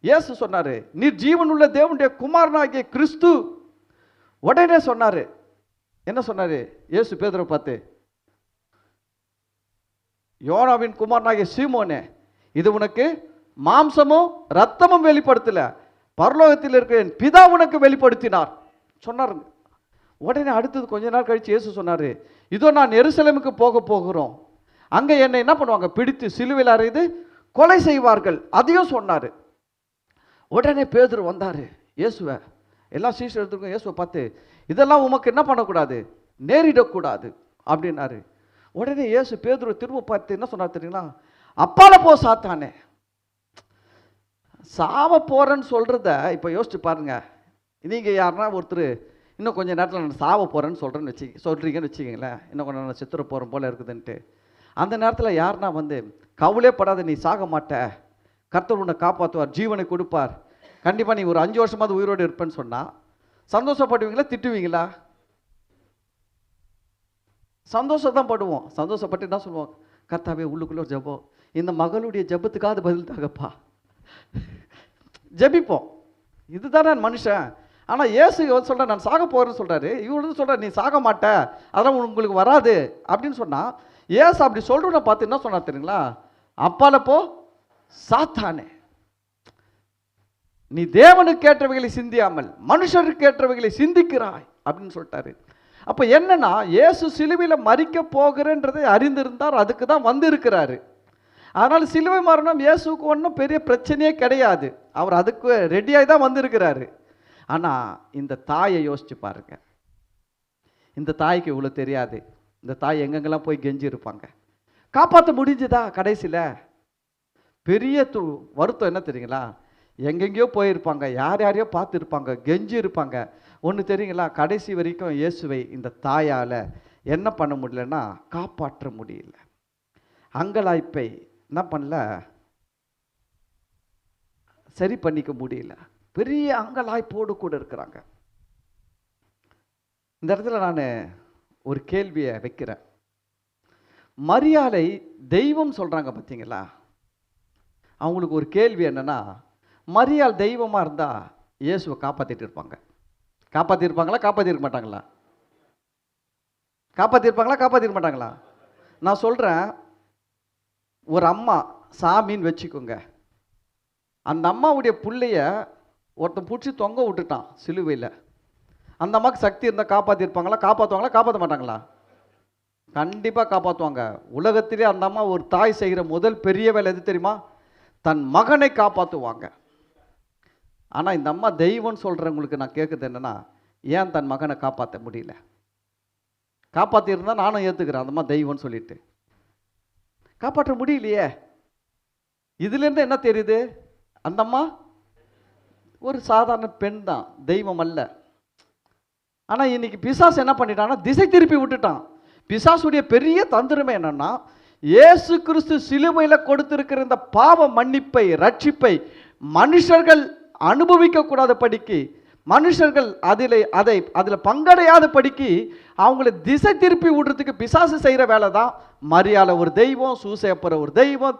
Speaker 1: இயேசு சொன்னாரு, நீர் ஜீவனுள்ள தேவனுடைய குமாரனாகிய கிறிஸ்து. உடனே சொன்னாரு, என்ன சொன்னாரு இயேசு பேதுருவை பார்த்து, யோனாவின் குமாரனாகிய சீமோனே, இது உனக்கு மாம்சமும் ரத்தமும் வெளிப்படுத்தல, பரலோகத்தில் இருக்கிற என் பிதா உனக்கு வெளிப்படுத்தினார் சொன்னார். உடனே அடுத்தது கொஞ்ச நாள் கழிச்சு இயேசு சொன்னாரு, இதோ நான் எருசலேமுக்கு போகிறோம், அங்க என்னை என்ன பண்ணுவாங்க, பிடித்து சிலுவையில் அறைந்து கொலை செய்வார்கள், அதையும் சொன்னாரு. உடனே பேதுரு வந்தாரு இயேசுவை, எல்லா சீஷர்களுக்கும் இயேசுவை பார்த்து, இதெல்லாம் உமக்கு என்ன பண்ணக்கூடாது, நேரிடக்கூடாது அப்படின்னாரு. உடனே இயேசு பேதுரு திரும்ப பார்த்து என்ன சொன்னார் தெரியுங்களா, அப்பால போ சாத்தானே. சாவ போறேன்னு சொல்றத இப்போ யோசிச்சு பாருங்க. நீங்க யாருன்னா ஒருத்தர் இன்னும் கொஞ்சம் நேரத்தில் நான் சாவ போறேன்னு சொல்றீங்கன்னு வச்சுக்கீங்களேன், இன்னும் கொஞ்சம் நான் சித்திர போறேன் போல இருக்குதுன்ட்டு. அந்த நேரத்தில் யாருன்னா வந்து, கவலையே படாத, நீ சாக மாட்ட, கர்த்தர் உன்னை காப்பாற்றுவார், ஜீவனை கொடுப்பார், கண்டிப்பாக நீ ஒரு 5 வருஷமாவது உயிரோடு இருப்பேன்னு சொன்னா சந்தோஷப்படுவீங்களா திட்டுவீங்களா? சந்தோஷம் தான் படுவோம். சந்தோஷப்பட்டு என்ன சொல்லுவோம், கர்த்தாவே உள்ளுக்குள்ள ஒரு ஜெபம், இந்த மகளுடைய ஜெபத்துக்காவது பதில் தாங்கப்பா, ஜெபிப்போம். இதுதானே மனுஷன். ஆனால் இயேசு சொல்ற நான் சாக போறேன்னு சொல்றாரு, இவரு சொல்ற நீ சாக மாட்ட, அதெல்லாம் உங்களுக்கு வராது அப்படின்னு சொன்னா, இயேசு அப்படி சொல்றவனை பார்த்து என்ன சொன்னா தெரியுங்களா, அப்பால போ சாத்தானே, நீ தேவனுக்கு ஏற்றவைகளை சிந்தியாமல் மனுஷருக்கு ஏற்றவைகளை சிந்திக்கிறாய் அப்படின்னு சொல்லிட்டாரு. அப்ப என்னன்னா, இயேசு சிலுவையில் மரிக்க போகிறன்றதை அறிந்திருந்தார், அதுக்கு தான் வந்திருக்கிறாரு. அதனால சிலுவை மரணம் இயேசுக்கு ஒன்றும் பெரிய பிரச்சனையே கிடையாது, அவர் அதுக்கு ரெடியாகி தான் வந்திருக்கிறாரு. ஆனா இந்த தாயை யோசிச்சு பாருங்க, இந்த தாய்க்கு இவ்வளோ தெரியாது. இந்த தாய் எங்கெங்கெல்லாம் போய் கெஞ்சி இருப்பாங்க, காப்பாற்ற முடிஞ்சுதா கடைசியில்? பெரிய வருத்தம் என்ன தெரியுங்களா? எங்கெங்கேயோ போயிருப்பாங்க, யார் யாரையோ பார்த்துருப்பாங்க, கெஞ்சி இருப்பாங்க. ஒன்று தெரியுங்களா? கடைசி வரைக்கும் இயேசுவை இந்த தாயால் என்ன பண்ண முடியலன்னா காப்பாற்ற முடியல. அங்கலாய்ப்பை என்ன பண்ணல, சரி பண்ணிக்க முடியல. பெரிய அங்கலாய்ப்போடு கூட இருக்கிறாங்க. இந்த இடத்துல நான் ஒரு கேள்வியை வைக்கிறேன். மரியாளை தெய்வம் சொல்றாங்க பார்த்தீங்களா? அவங்களுக்கு ஒரு கேள்வி என்னன்னா, மரியாள் தெய்வமா இருந்தா இயேசுவை காப்பாத்திட்டு இருப்பாங்க. காப்பாத்திருப்பாங்களா? காப்பாத்திருக்க மாட்டாங்களா? காப்பாத்திருப்பாங்களா? காப்பாத்திருக்க மாட்டாங்களா? நான் சொல்றேன், ஒரு அம்மா சாமின்னு வச்சுக்கோங்க. அந்த அம்மாவுடைய பிள்ளைய ஒருத்தன் பிடிச்சி தொங்க விட்டுட்டான் சிலுவையில். அந்த அம்மாவுக்கு சக்தி இருந்தால் காப்பாற்றிருப்பாங்களா? காப்பாற்றுவாங்களா? காப்பாற்ற மாட்டாங்களா? கண்டிப்பாக காப்பாற்றுவாங்க. உலகத்திலே அந்த அம்மா ஒரு தாய் செய்கிற முதல் பெரிய வேலை எது தெரியுமா? தன் மகனை காப்பாற்றுவாங்க. ஆனால் இந்த அம்மா தெய்வம்னு சொல்கிறவங்களுக்கு நான் கேட்குறது என்னென்னா, ஏன் தன் மகனை காப்பாற்ற முடியல? காப்பாற்றிருந்தா நானும் ஏற்றுக்கிறேன், அந்த அம்மா தெய்வம்னு சொல்லிட்டு. காப்பாற்ற முடியலையே. இதுலேருந்து என்ன தெரியுது? அந்த அம்மா ஒரு சாதாரண பெண் தான், தெய்வம் அல்ல. ஆனால் இன்னைக்கு பிசாசு என்ன பண்ணிட்டான்னா திசை திருப்பி விட்டுட்டான். பிசாசுடைய பெரிய தந்திரமே என்னன்னா, இயேசு கிறிஸ்து சிலுவையில் கொடுத்திருக்கிற இந்த பாவ மன்னிப்பை, ரட்சிப்பை மனுஷர்கள் அனுபவிக்க கூடாத படிக்கு, மனுஷர்கள் அதில் பங்கடையாத படிக்கு அவங்களை திசை திருப்பி விடுறதுக்கு பிசாசு செய்கிற வேலை தான். மரியாதை ஒரு தெய்வம், சூசேப்பர் ஒரு தெய்வம்,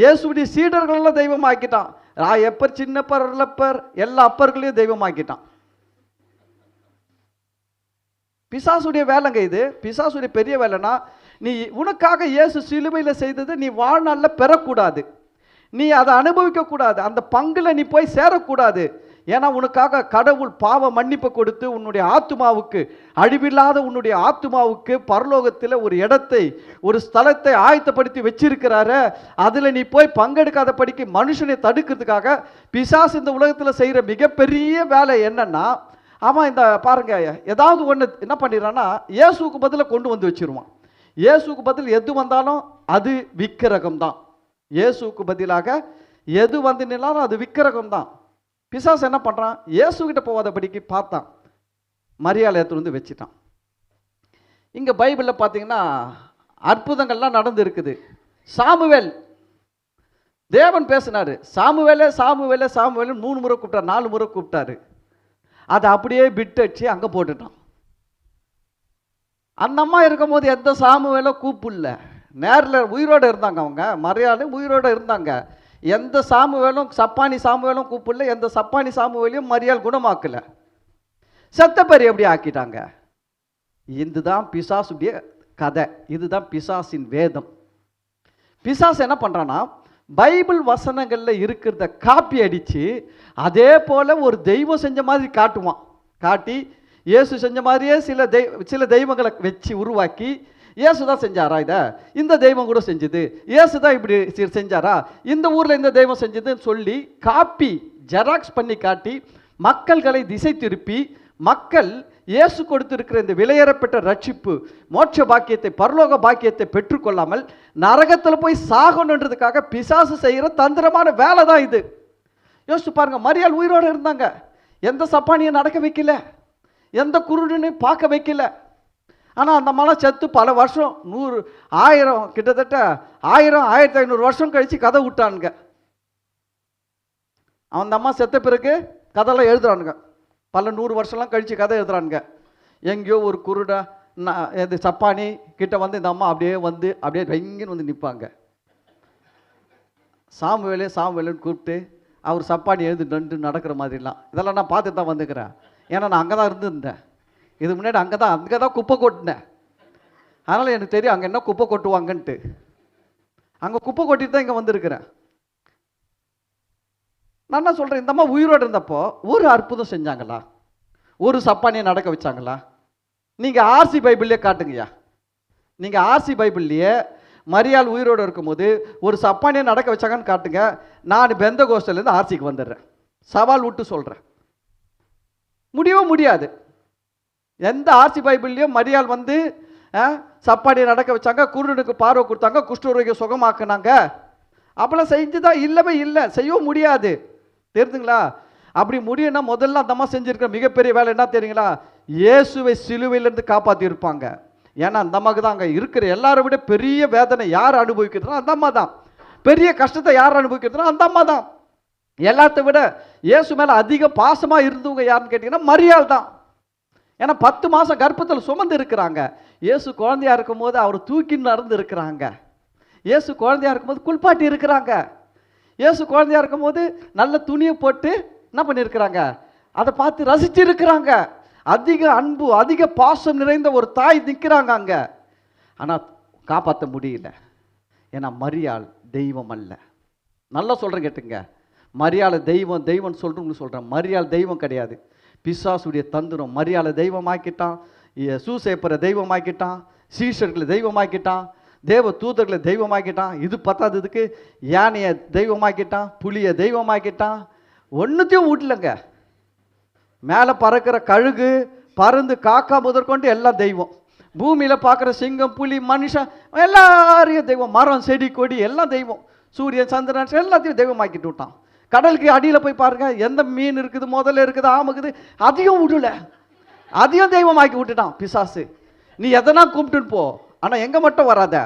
Speaker 1: இயேசுடைய சீடர்களெல்லாம் தெய்வமாக்கிட்டான். ராயப்பர், சின்னப்பர், அல்லப்பர் எல்லா அப்பர்களையும் தெய்வமாக்கிட்டான். பிசாசுடைய வேலைங்க இது. பிசாசுடைய பெரிய வேலைனா, நீ உனக்காக இயேசு சிலுவையில் செய்தது நீ வாழ்நாளில் பெறக்கூடாது, நீ அதை அனுபவிக்க கூடாது, அந்த பங்குல நீ போய் சேரக்கூடாது. ஏன்னா உனக்காக கடவுள் பாவ மன்னிப்பு கொடுத்து உன்னுடைய ஆத்துமாவுக்கு, அழிவில்லாத உன்னுடைய ஆத்துமாவுக்கு பரலோகத்தில் ஒரு இடத்தை, ஒரு ஸ்தலத்தை ஆயத்தப்படுத்தி வச்சிருக்கிறாரு. அதில் நீ போய் பங்கெடுக்காத படிக்கு மனுஷனை தடுக்கிறதுக்காக பிசாசு இந்த உலகத்தில் செய்கிற மிகப்பெரிய வேலை என்னன்னா, அவன் இந்த பாருங்க, ஏதாவது ஒன்று என்ன பண்ணிடுறான்னா இயேசுக்கு பதிலாக கொண்டு வந்து வச்சிருவான். இயேசுக்கு பதில் எது வந்தாலும் அது விக்கிரகம் தான். இயேசுக்கு பதிலாக எது வந்து நின்னாலும் அது விக்கிரகம் தான். பிசாசு என்ன பண்ணுறான்? இயேசுகிட்ட போகாதபடிக்கு பார்த்தான், மரியாதை எடுத்துட்டு வந்து வச்சுட்டான். இங்கே பைபிளில் பார்த்தீங்கன்னா அற்புதங்கள்லாம் நடந்து இருக்குது. சாமுவேல், தேவன் பேசினார், சாமுவேலே சாமுவேலே சாமுவேலே 3 முறை கூப்பிட்டார், 4 முறை கூப்பிட்டாரு. அதை அப்படியே பிட்டடிச்சு அங்கே போட்டுட்டான். அந்த அம்மா இருக்கும் போது எந்த சாமுவேலோ கூப்பிடல, நேரில் உயிரோடு இருந்தாங்க. அவங்க மரியாதை உயிரோடு இருந்தாங்க. எந்த சாமுவேலும் சப்பானி சாமுவேலும் கூப்பிடல, எந்த சப்பானி சாமுவேலையும் மரியாள் குணமாக்கல. செத்தப்பேர் எப்படி ஆக்கிட்டாங்க? இதுதான் பிசாசுடைய கதை, இதுதான் பிசாசின் வேதம். பிசாசு என்ன பண்ணுறான்னா, பைபிள் வசனங்களில் இருக்கிறத காப்பி அடித்து அதே போல் ஒரு தெய்வம் செஞ்ச மாதிரி காட்டுவான். காட்டி இயேசு செஞ்ச மாதிரியே சில தெய்வங்களை வச்சு உருவாக்கி, இயேசு தான் செஞ்சாரா இதை, இந்த தெய்வம் கூட செஞ்சுது, இயேசு தான் இப்படி செஞ்சாரா, இந்த ஊரில் இந்த தெய்வம் செஞ்சதுன்னு சொல்லி காப்பி ஜெராக்ஸ் பண்ணி காட்டி மக்கள்களை திசை திருப்பி, மக்கள் இயேசு கொடுத்திருக்கிற இந்த விலையேறப்பட்ட ரட்சிப்பு, மோட்ச பாக்கியத்தை, பரலோக பாக்கியத்தை பெற்றுக்கொள்ளாமல் நரகத்தில் போய் சாகணுன்றதுக்காக பிசாசு செய்கிற தந்திரமான வேலை தான் இது. யோசிச்சு பாருங்க, மரியாள் உயிரோடு இருந்தாங்க, எந்த சப்பானியை நடக்க வைக்கல, எந்த குருடனையும் பார்க்க வைக்கல. ஆனால் அந்த மலை செத்து பல வருஷம், 100 1000 கிட்டத்தட்ட 1000 1500 வருஷம் கழித்து கதை விட்டானுங்க. அந்த அம்மா செத்த பிறகு கதைலாம் எழுதுறானுங்க, பல 100 வருஷம்லாம் கழித்து கதை எழுதுறானுங்க. எங்கேயோ ஒரு குருடா இது சப்பானி கிட்ட வந்து இந்த அம்மா அப்படியே வெங்கின்னு வந்து நிற்பாங்க. சாமுவேலுன்னு கூப்பிட்டு அவர் சப்பானி எழுந்து நடக்கிற மாதிரிலாம் இதெல்லாம் நான் பார்த்துட்டு தான் வந்துக்கிறேன். ஏன்னா நான் அங்கே தான் இருந்திருந்தேன், இது முன்னாடி அங்கே தான் குப்பை கொட்டினேன். அதனால் எனக்கு தெரியும் அங்கே என்ன குப்பை கொட்டுவாங்கன்ட்டு. அங்கே குப்பை கொட்டிட்டு தான் இங்கே வந்திருக்கிறேன். நான் என்ன சொல்கிறேன், இந்த அம்மா உயிரோடு இருந்தப்போ ஒரு அற்புதம் செஞ்சாங்களா? ஒரு சப்பானியை நடக்க வச்சாங்களா? நீங்கள் ஆர்சி பைபிள்லேயே காட்டுங்கய்யா. நீங்கள் ஆர்சி பைபிள்லேயே மரியாள் உயிரோடு இருக்கும்போது ஒரு சப்பானியை நடக்க வச்சாங்கன்னு காட்டுங்க. நான் பெந்த கோஸ்டலேருந்து ஆர்சிக்கு வந்துடுறேன், சவால் விட்டு சொல்கிறேன். முடியவே முடியாது. எந்த ஆர்சி பைபிள்லையும் மரியாள் வந்து சப்பானியை நடக்க வச்சாங்க, குருடனுக்கு பார்வை கொடுத்தாங்க, குஷ்டரோகியை சுகமாக்குனாங்க, அப்பெல்லாம் செஞ்சுதான் இல்லவே இல்லை, செய்யவும் முடியாது. தெரியுதுங்களா? அப்படி முடியும்னா முதல்ல அந்த அம்மா செஞ்சிருக்கிற மிகப்பெரிய வேலை என்ன தெரியுங்களா? இயேசுவை சிலுவையிலிருந்து காப்பாற்றி இருப்பாங்க. ஏன்னா அந்த அம்மாவுக்கு தான் அங்கே இருக்கிற எல்லாரை விட பெரிய வேதனை யார் அனுபவிக்கிறதுனா அந்த அம்மா தான். பெரிய கஷ்டத்தை யார் அனுபவிக்கிறதுனா அந்த அம்மா தான். எல்லாத்த விட இயேசு மேலே அதிக பாசமாக இருந்தவங்க யாருன்னு கேட்டிங்கன்னா மரியாள் தான். ஏன்னா 10 மாதம் கர்ப்பத்தில் சுமந்து இருக்கிறாங்க. இயேசு குழந்தையா இருக்கும்போது அவர் தூக்கி நடந்து இருக்கிறாங்க. இயேசு குழந்தையா இருக்கும்போது குளிப்பாட்டி இருக்கிறாங்க. இயேசு குழந்தையா இருக்கும்போது நல்ல துணியை போட்டு என்ன பண்ணியிருக்கிறாங்க, அதை பார்த்து ரசிச்சு இருக்கிறாங்க. அதிக அன்பு அதிக பாசம் நிறைந்த ஒரு தாய் நிற்கிறாங்க அங்க. ஆனால் காப்பாற்ற முடியல. ஏன்னா மரியாள் தெய்வம் அல்ல. நல்லா சொல்கிறேன் கேட்டுங்க, மரியாளை தெய்வம் தெய்வம் சொல்கிறவங்க சொல்கிறேன், மரியாள் தெய்வம் கிடையாது. பிசாசுடைய தந்திரம் மரியாளை தெய்வமாக்கிட்டான், சூசேப்பரை தெய்வமாக்கிட்டான், சீஷர்களை தெய்வமாக்கிட்டான், தேவ தூதர்களை தெய்வமாக்கிட்டான். இது பத்தாததுக்கு யானையை தெய்வமாக்கிட்டான், புலியை தெய்வமாக்கிட்டான். ஒன்றுத்தையும் விடலங்க. மேலே பறக்கிற கழுகு பருந்து காக்கா முதற்கொண்டு எல்லாம் தெய்வம். பூமியில் பார்க்குற சிங்கம் புலி மனுஷன் எல்லாரையும் தெய்வம். மரம் செடி கொடி எல்லாம் தெய்வம். சூரியன் சந்திரன் எல்லாத்தையும் தெய்வமாக்கிட்டு விட்டான். கடலுக்கு அடியில் போய் பாருங்க, எந்த மீன் இருக்குது, முதல்ல இருக்குது, ஆமுக்குது, அதையும் விடல. அதையும் தெய்வமாக்கி விட்டுட்டான் பிசாசு. நீ எதனா கும்பிட்டுன்னு போ, ஆனால் எங்கே மட்டும் வராத,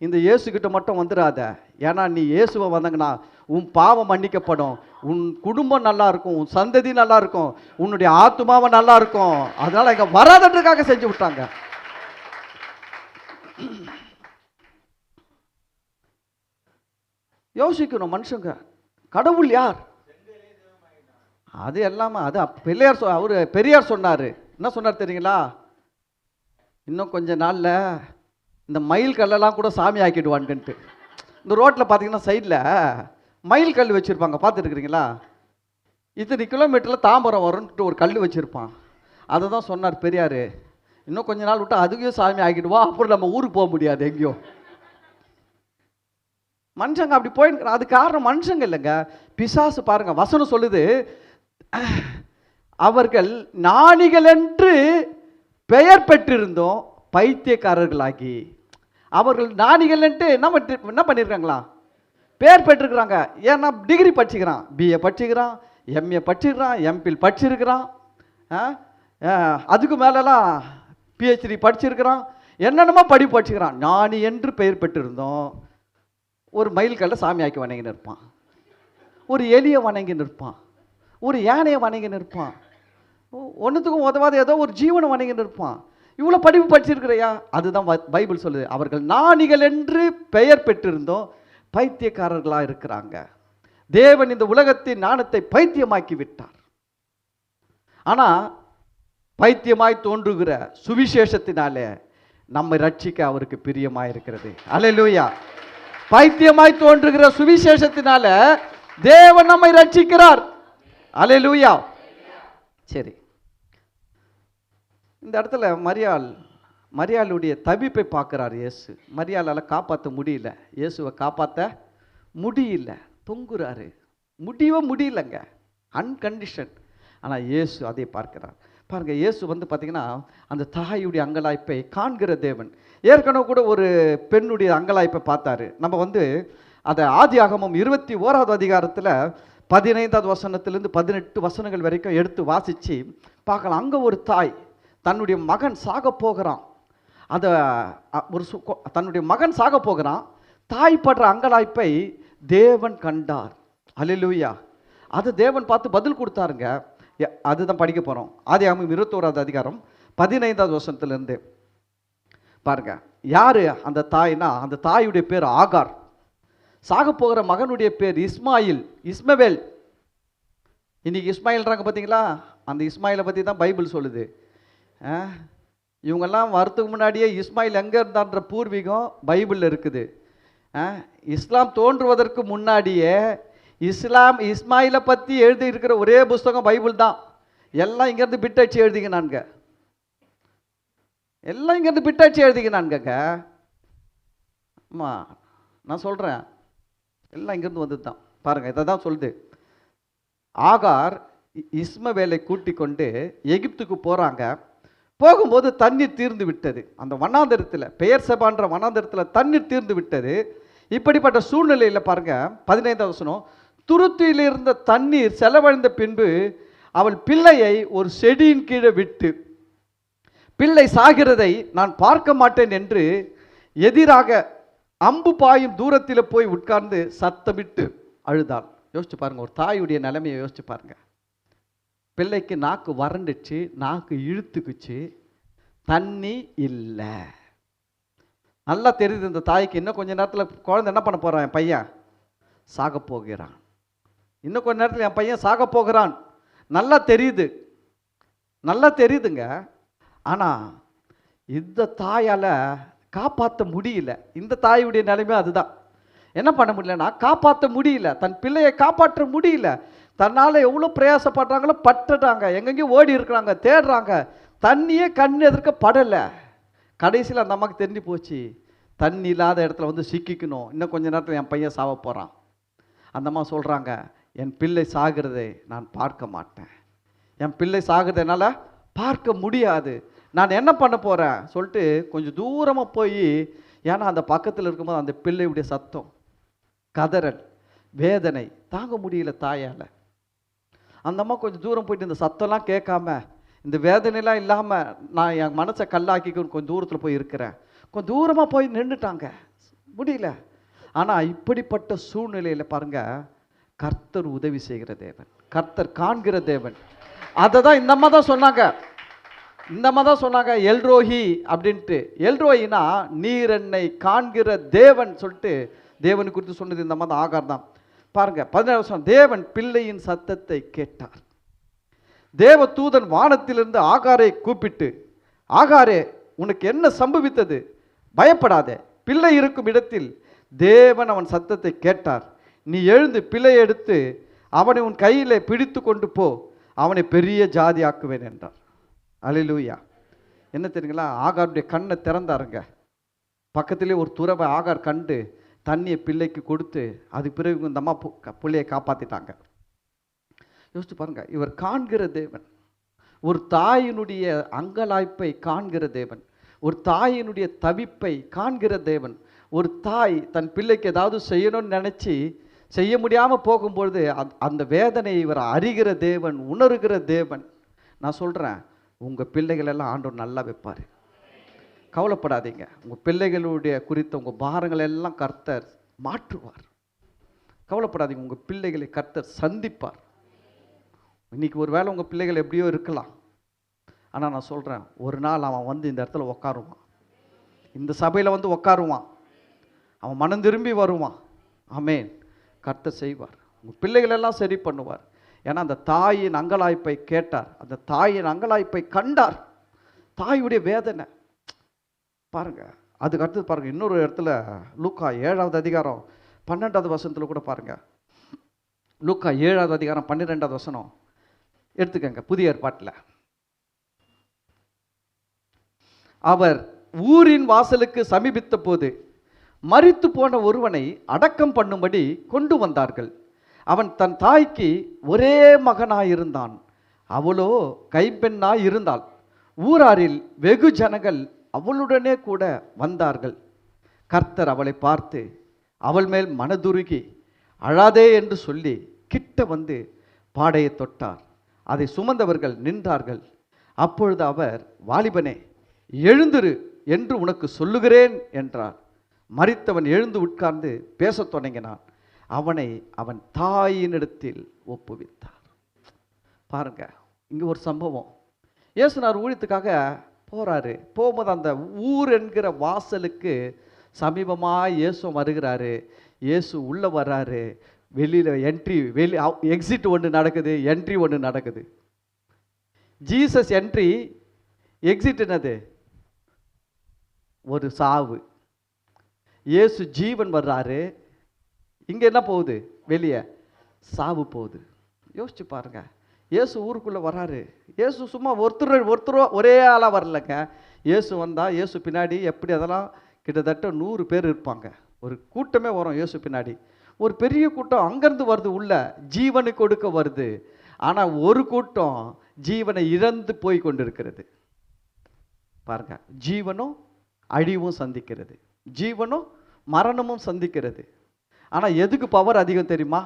Speaker 1: இந்த இயேசுக்கிட்ட மட்டும் வந்துடாத. ஏன்னா நீ இயேசுவை வந்தங்கன்னா உன் பாவம் மன்னிக்கப்படும், உன் குடும்பம் நல்லா இருக்கும், உன் சந்ததி நல்லா இருக்கும், உன்னுடைய ஆத்துமாவை நல்லா இருக்கும். அதனால இங்கே வராதன்றதுக்காக செஞ்சு விட்டாங்க. யோசிக்கணும் மனுஷங்க, கடவுள் யார்? அது எல்லாமே அது அவர் பெரியார் சொன்னார். என்ன சொன்னார் தெரியுங்களா? இன்னும் கொஞ்ச நாளில் இந்த மயில் கல்லெல்லாம் கூட சாமி ஆக்கிடுவான்ட்டு. இந்த ரோட்டில் பார்த்தீங்கன்னா சைடில் மயில் கல் வச்சுருப்பாங்க, பார்த்துருக்குறீங்களா? இத்தனை கிலோமீட்டரில் தாம்பரம் வரும்ன்ட்டு ஒரு கல் வச்சுருப்பான். அதை தான் சொன்னார் பெரியார். இன்னும் கொஞ்ச நாள் விட்டு அதுக்கும் சாமி ஆக்கிடுவோம், அப்புறம் நம்ம ஊருக்கு போக முடியாது எங்கேயோ. மனுஷங்க அப்படி போயிருக்கிறான். அது காரணம் மனுஷங்க இல்லைங்க, பிசாசு. பாருங்க வசனம் சொல்லுது, அவர்கள் ஞானிகள் என்று பெயர் பெற்றிருந்தோம் பைத்தியக்காரர்களாகி. அவர்கள் ஞானிகள் என்ன பண்ணியிருக்காங்களா? பேர் பெற்றிருக்கிறாங்க. ஏன்னா டிகிரி படிச்சுக்கிறான், பிஏ படிச்சுக்கிறான், எம்ஏ படிச்சுக்கிறான், எம்பில் படிச்சிருக்கிறான், அதுக்கு மேலெல்லாம் பிஹெச்டி படிச்சிருக்கிறான், என்னென்னமோ படிச்சுக்கிறான். ஞானி என்று பெயர் பெற்றிருந்தோம். ஒரு மயில்கல்ல சாமி ஆக்கி வணங்கி நிற்பான், ஒரு எலியை வணங்கி நிற்பான், ஒரு யானையை வணங்கி நிற்பான், ஒன்றுத்துக்கும் உதவாத ஏதோ ஒரு ஜீவனை வணங்கி நிற்பான். இவ்வளோ படிப்பு படிச்சிருக்கிறையா? அதுதான் பைபிள் சொல்லுது, அவர்கள் ஞானிகள் என்று பெயர் பெற்றிருந்தோம் பைத்தியக்காரர்களாக இருக்கிறாங்க. தேவன் இந்த உலகத்தின் ஞானத்தை பைத்தியமாக்கி விட்டார். ஆனால் பைத்தியமாய் தோன்றுகிற சுவிசேஷத்தினாலே நம்மை ரட்சிக்க அவருக்கு பிரியமாய் இருக்கிறது. அல்லேலூயா. பைத்தியமாய் தோன்றுகிற சுவிசேஷத்தினால தேவன் நம்மை ரட்சிக்கிறார். அல்லேலூயா. சரி, இந்த இடத்துல மரியாளுடைய தவிப்பை பார்க்குறார் இயேசு. மரியாளால் காப்பாற்ற முடியல, இயேசுவை காப்பாற்ற முடியல, தொங்குறாரு, முடியலங்க, அன்கண்டிஷன். ஆனால் இயேசு அதை பார்க்கிறார். பாருங்க, இயேசு பார்த்தீங்கன்னா அந்த தாயுடைய அங்கலாய்ப்பை காண்கிற தேவன். ஏற்கனவே கூட ஒரு பெண்ணுடைய அங்கலாய்ப்பை பார்த்தாரு. நம்ம அதை ஆதியாகமம் 21வது அதிகாரத்தில் 15வது வசனத்திலிருந்து 18 வசனங்கள் வரைக்கும் எடுத்து வாசித்து பார்க்கலாம். அங்கே ஒரு தாய் தன்னுடைய மகன் சாக போகிறான், தன்னுடைய மகன் சாக போகிறான், தாய் படுற அங்கலாய்ப்பை தேவன் கண்டார். அல்லேலூயா. அது தேவன் பார்த்து பதில் கொடுத்தாருங்க. அதுதான் படிக்க போகிறோம். ஆதியாகமம் 21வது அதிகாரம் 15வது வசனத்திலிருந்து பாருங்க. யாரு அந்த தாய்னா, அந்த தாயுடைய பேர் ஆகார். சாக போகிற மகனுடைய பேர் இஸ்மவேல். இன்னைக்கு இஸ்மாயில்றாங்க பார்த்தீங்களா? அந்த இஸ்மாயிலை பற்றி தான் பைபிள் சொல்லுது. இவங்கெல்லாம் வரத்துக்கு முன்னாடியே இஸ்மாயில் எங்கே இருந்தான்ற பூர்வீகம் பைபிளில் இருக்குது. இஸ்லாம் தோன்றுவதற்கு முன்னாடியே இஸ்மாயிலை பற்றி எழுதி இருக்கிற ஒரே புஸ்தகம் பைபிள் தான். எல்லாம் இங்கேருந்து பிட்டடிச்சு எழுதிக்கினானுங்க, எல்லாம் இங்கேருந்து பிட்டடிச்சு எழுதிக்கினானுங்க. ஆமாம், நான் சொல்கிறேன், எல்லாம் இங்கேருந்து வந்தது தான். பாருங்கள், இதை தான் சொல்லுது. ஆகார் இஸ்மவேலை கூட்டி கொண்டு எகிப்துக்கு போகிறாங்க. போகும்போது தண்ணீர் தீர்ந்து விட்டது. அந்த வனாந்தரத்தில், பெயர் செபான்ற வனாந்தரத்தில் தண்ணீர் தீர்ந்து விட்டது. இப்படிப்பட்ட சூழ்நிலையில் பாருங்க 15வது வசனம், துருத்தியில் இருந்த தண்ணீர் செலவழிந்த பின்பு அவள் பிள்ளையை ஒரு செடியின் கீழே விட்டு, பிள்ளை சாகிறதை நான் பார்க்க மாட்டேன் என்று எதிராக அம்பு பாயும் தூரத்தில் போய் உட்கார்ந்து சத்தமிட்டு அழுதாள். யோசிச்சு பாருங்க, ஒரு தாயுடைய நிலைமையை யோசிச்சு பாருங்க. பிள்ளைக்கு நாக்கு வறண்டுச்சு, நாக்கு இழுத்துக்குச்சு, தண்ணி இல்லை. நல்லா தெரியுது இந்த தாய்க்கு, இன்னும் கொஞ்ச நேரத்தில் குழந்தை என்ன பண்ண போகிறான், என் பையன் சாக போகிறான், இன்னும் கொஞ்ச நேரத்தில் என் பையன் சாக போகிறான், நல்லா தெரியுது, நல்லா தெரியுதுங்க. ஆனால் இந்த தாயால் காப்பாற்ற முடியல. இந்த தாயுடைய நிலைமை அதுதான். என்ன பண்ண முடியலன்னா, காப்பாற்ற முடியல, தன் பிள்ளையை காப்பாற்ற முடியல. தன்னால் எவ்வளோ பிரயாசப்படுறாங்களோ பட்டுட்டாங்க, எங்கெங்கேயும் ஓடி இருக்கிறாங்க, தேடுறாங்க, தண்ணியே கண் எதிர்க்க படலை. கடைசியில் அந்த அம்மாவுக்கு தெரிஞ்சு போச்சு, தண்ணி இல்லாத இடத்துல வந்து சிக்கிக்கணும், இன்னும் கொஞ்ச நேரத்தில் என் பையன் சாவ போகிறான். அந்த அம்மா சொல்கிறாங்க, என் பிள்ளை சாகிறதை நான் பார்க்க மாட்டேன், என் பிள்ளை சாகிறதுனால பார்க்க முடியாது, நான் என்ன பண்ண போகிறேன் சொல்லிட்டு கொஞ்சம் தூரமாக போய், ஏன்னா அந்த பக்கத்தில் இருக்கும்போது அந்த பிள்ளையுடைய சத்தம், கதறல், வேதனை தாங்க முடியல தாயால். அந்த அம்மா கொஞ்சம் தூரம் போயிட்டு இந்த சத்தம்லாம் கேட்காம, இந்த வேதனைலாம் இல்லாமல் நான் என் மனசை கல்லாக்கிக்கணும் கொஞ்சம் தூரத்தில் போய் இருக்கிறேன். கொஞ்சம் தூரமாக போய் நின்றுட்டாங்க, முடியல. ஆனால் இப்படிப்பட்ட சூழ்நிலையில் பாருங்க, கர்த்தர் உதவி செய்கிற தேவன், கர்த்தர் காண்கிற தேவன். அதை தான் இந்த அம்மா தான் சொன்னாங்க, இந்த அம்மா தான் சொன்னாங்க எல்ரோஹி அப்படின்ட்டு. எல்ரோஹினா நீர் என்னை காண்கிற தேவன் சொல்லிட்டு தேவனை குறித்து சொன்னது இந்த அம்மா தான், ஆகார் தான். பாருங்க 17 வருஷம், தேவன் பிள்ளையின் சத்தத்தை கேட்டார். தேவ தூதன் வானத்திலிருந்து ஆகாரை கூப்பிட்டு, ஆகாரே உனக்கு என்ன சம்பவித்தது, பயப்படாதே, பிள்ளை இருக்கும் இடத்தில் தேவன் அவன் சத்தத்தை கேட்டார், நீ எழுந்து பிள்ளை எடுத்து அவனை உன் கையிலே பிடித்து கொண்டு போ, அவனை பெரிய ஜாதி ஆக்குவேன் என்றார். அல்லேலூயா. என்ன தெரியுங்களா, ஆகாருடைய கண்ணை திறந்தாருங்க. பக்கத்திலே ஒரு துறவை ஆகார் கண்டு தண்ணியை பிள்ளைக்கு கொடுத்து, அதுக்கு பிறகு இந்த அம்மா பிள்ளையை காப்பாற்றிட்டாங்க. யோசிச்சு பாருங்க, இவர் காண்கிற தேவன், ஒரு தாயினுடைய அங்கலாய்ப்பை காண்கிற தேவன், ஒரு தாயினுடைய தவிப்பை காண்கிற தேவன். ஒரு தாய் தன் பிள்ளைக்கு ஏதாவது செய்யணும்னு நினச்சி செய்ய முடியாமல் போகும்பொழுது அந்த வேதனையை இவர் அறிகிற தேவன், உணர்கிற தேவன். நான் சொல்கிறேன், உங்கள் பிள்ளைகளெல்லாம் ஆண்டவர் நல்லா வைப்பார், கவலைப்படாதீங்க. உங்கள் பிள்ளைகளுடைய குறித்த உங்கள் பாரங்கள் எல்லாம் கர்த்தர் மாற்றுவார், கவலைப்படாதீங்க. உங்கள் பிள்ளைகளை கர்த்தர் சந்திப்பார். இன்றைக்கி ஒரு வேளை உங்கள் பிள்ளைகள் எப்படியோ இருக்கலாம், ஆனால் நான் சொல்கிறேன், ஒரு நாள் அவன் வந்து இந்த இடத்துல உட்காருவான், இந்த சபையில் வந்து உட்காருவான், அவன் மனம் திரும்பி வருவான். ஆமென். கர்த்தர் செய்வார், உங்கள் பிள்ளைகளெல்லாம் சரி பண்ணுவார். ஏன்னா அந்த தாயின் அங்கலாய்ப்பை கேட்டார், அந்த தாயின் அங்கலாய்ப்பை கண்டார், தாயுடைய வேதனை பாருங்க. அதுக்கு அடுத்தது பாருங்க, இன்னொரு இடத்துல லூக்கா 7வது அதிகாரம் 12வது வசனத்தில் கூட பாருங்க. லூக்கா 7வது அதிகாரம் 12வது வசனம் எடுத்துக்கங்க, புதிய ஏற்பாட்டில். அவர் ஊரின் வாசலுக்கு சமீபித்த போது மரித்து போன ஒருவனை அடக்கம் பண்ணும்படி கொண்டு வந்தார்கள். அவன் தன் தாய்க்கு ஒரே மகனாயிருந்தான், அவளோ கைப்பெண்ணாய் இருந்தாள். ஊராரில் வெகு ஜனங்கள் அவளுடனே கூட வந்தார்கள். கர்த்தர் அவளை பார்த்து அவள் மேல் மனதுருகி அழாதே என்று சொல்லி கிட்ட வந்து பாடையை தொட்டார். அதை சுமந்தவர்கள் நின்றார்கள். அப்பொழுது அவர், வாலிபனே எழுந்திரு என்று உனக்கு சொல்லுகிறேன் என்றார். மரித்தவன் எழுந்து உட்கார்ந்து பேசத் தொடங்கினான். அவனை அவன் தாயினிடத்தில் ஒப்புவித்தார். பாருங்க, இங்கே ஒரு சம்பவம். இயேசுனார் ஊழியத்துக்காக போகிறாரு. போகும்போது அந்த ஊர் என்கிற வாசலுக்கு சமீபமாக இயேசு வருகிறாரு. இயேசு உள்ளே வர்றாரு. வெளியில் எக்ஸிட் ஒன்று நடக்குது, என்ட்ரி ஒன்று நடக்குது. ஜீசஸ் என்ட்ரி, எக்ஸிட் என்னது? ஒரு சாவு. இயேசு ஜீவன் வர்றாரு, இங்கே என்ன போகுது? வெளியே சாவு போகுது. யோசிச்சு பாருங்க, இயேசு ஊருக்குள்ளே வராரு. இயேசு சும்மா ஒருத்தர் ஒரே ஆளாக வரலங்க. இயேசு வந்தால் இயேசு பின்னாடி எப்படி அதெல்லாம் கிட்டத்தட்ட 100 பேர் இருப்பாங்க. ஒரு கூட்டமே வரும் இயேசு பின்னாடி. ஒரு பெரிய கூட்டம் அங்கேருந்து வருது, உள்ள ஜீவனை கொடுக்க வருது. ஆனால் ஒரு கூட்டம் ஜீவனை இழந்து போய் கொண்டிருக்கிறது. பாருங்க, ஜீவனும் அழிவும் சந்திக்கிறது, ஜீவனும் மரணமும் சந்திக்கிறது. ஆனால் எதுக்கு பவர் அதிகம் தெரியுமா?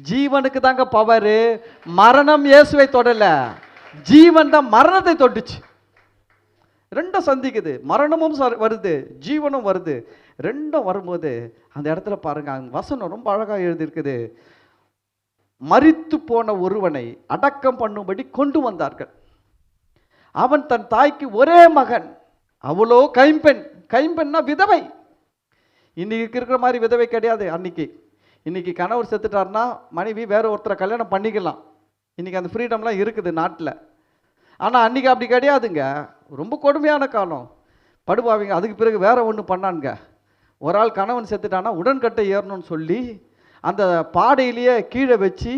Speaker 1: ஜீவனுக்கு தாங்க பவரு. மரணம் இயேசுவை தொடல, ஜீவன் தான் மரணத்தை தொட்டுச்சு. ரெண்டும் சந்திக்குது. மரணமும் வருது, ஜீவனும் வருது. ரெண்டும் வரும்போது அந்த இடத்துல பாருங்க, வசனம் ரொம்ப அழகாக எழுதியிருக்குது. மரித்து போன ஒருவனை அடக்கம் பண்ணும்படி கொண்டு வந்தார்கள். அவன் தன் தாய்க்கு ஒரே மகன், அவளோ கைம்பெண். கைம்பெண்ணா விதவை. இன்னைக்கு இருக்கிற மாதிரி விதவை கிடையாது அன்னைக்கு. இன்னைக்கு கணவர் செத்துட்டார்னா மனைவி வேற ஒருத்தரை கல்யாணம் பண்ணிக்கலாம். இன்னைக்கு அந்த ஃப்ரீடம்லாம் இருக்குது நாட்டில். ஆனால் அன்னைக்கு அப்படி கிடையாதுங்க. ரொம்ப கொடுமையான காலம். படுபாவிங்க. அதுக்கு பிறகு வேற ஒன்று பண்ணானுங்க. ஒரு ஆள் கணவன் செத்துட்டானா உடன்கட்டை ஏறணும்னு சொல்லி அந்த பாடையிலேயே கீழே வச்சு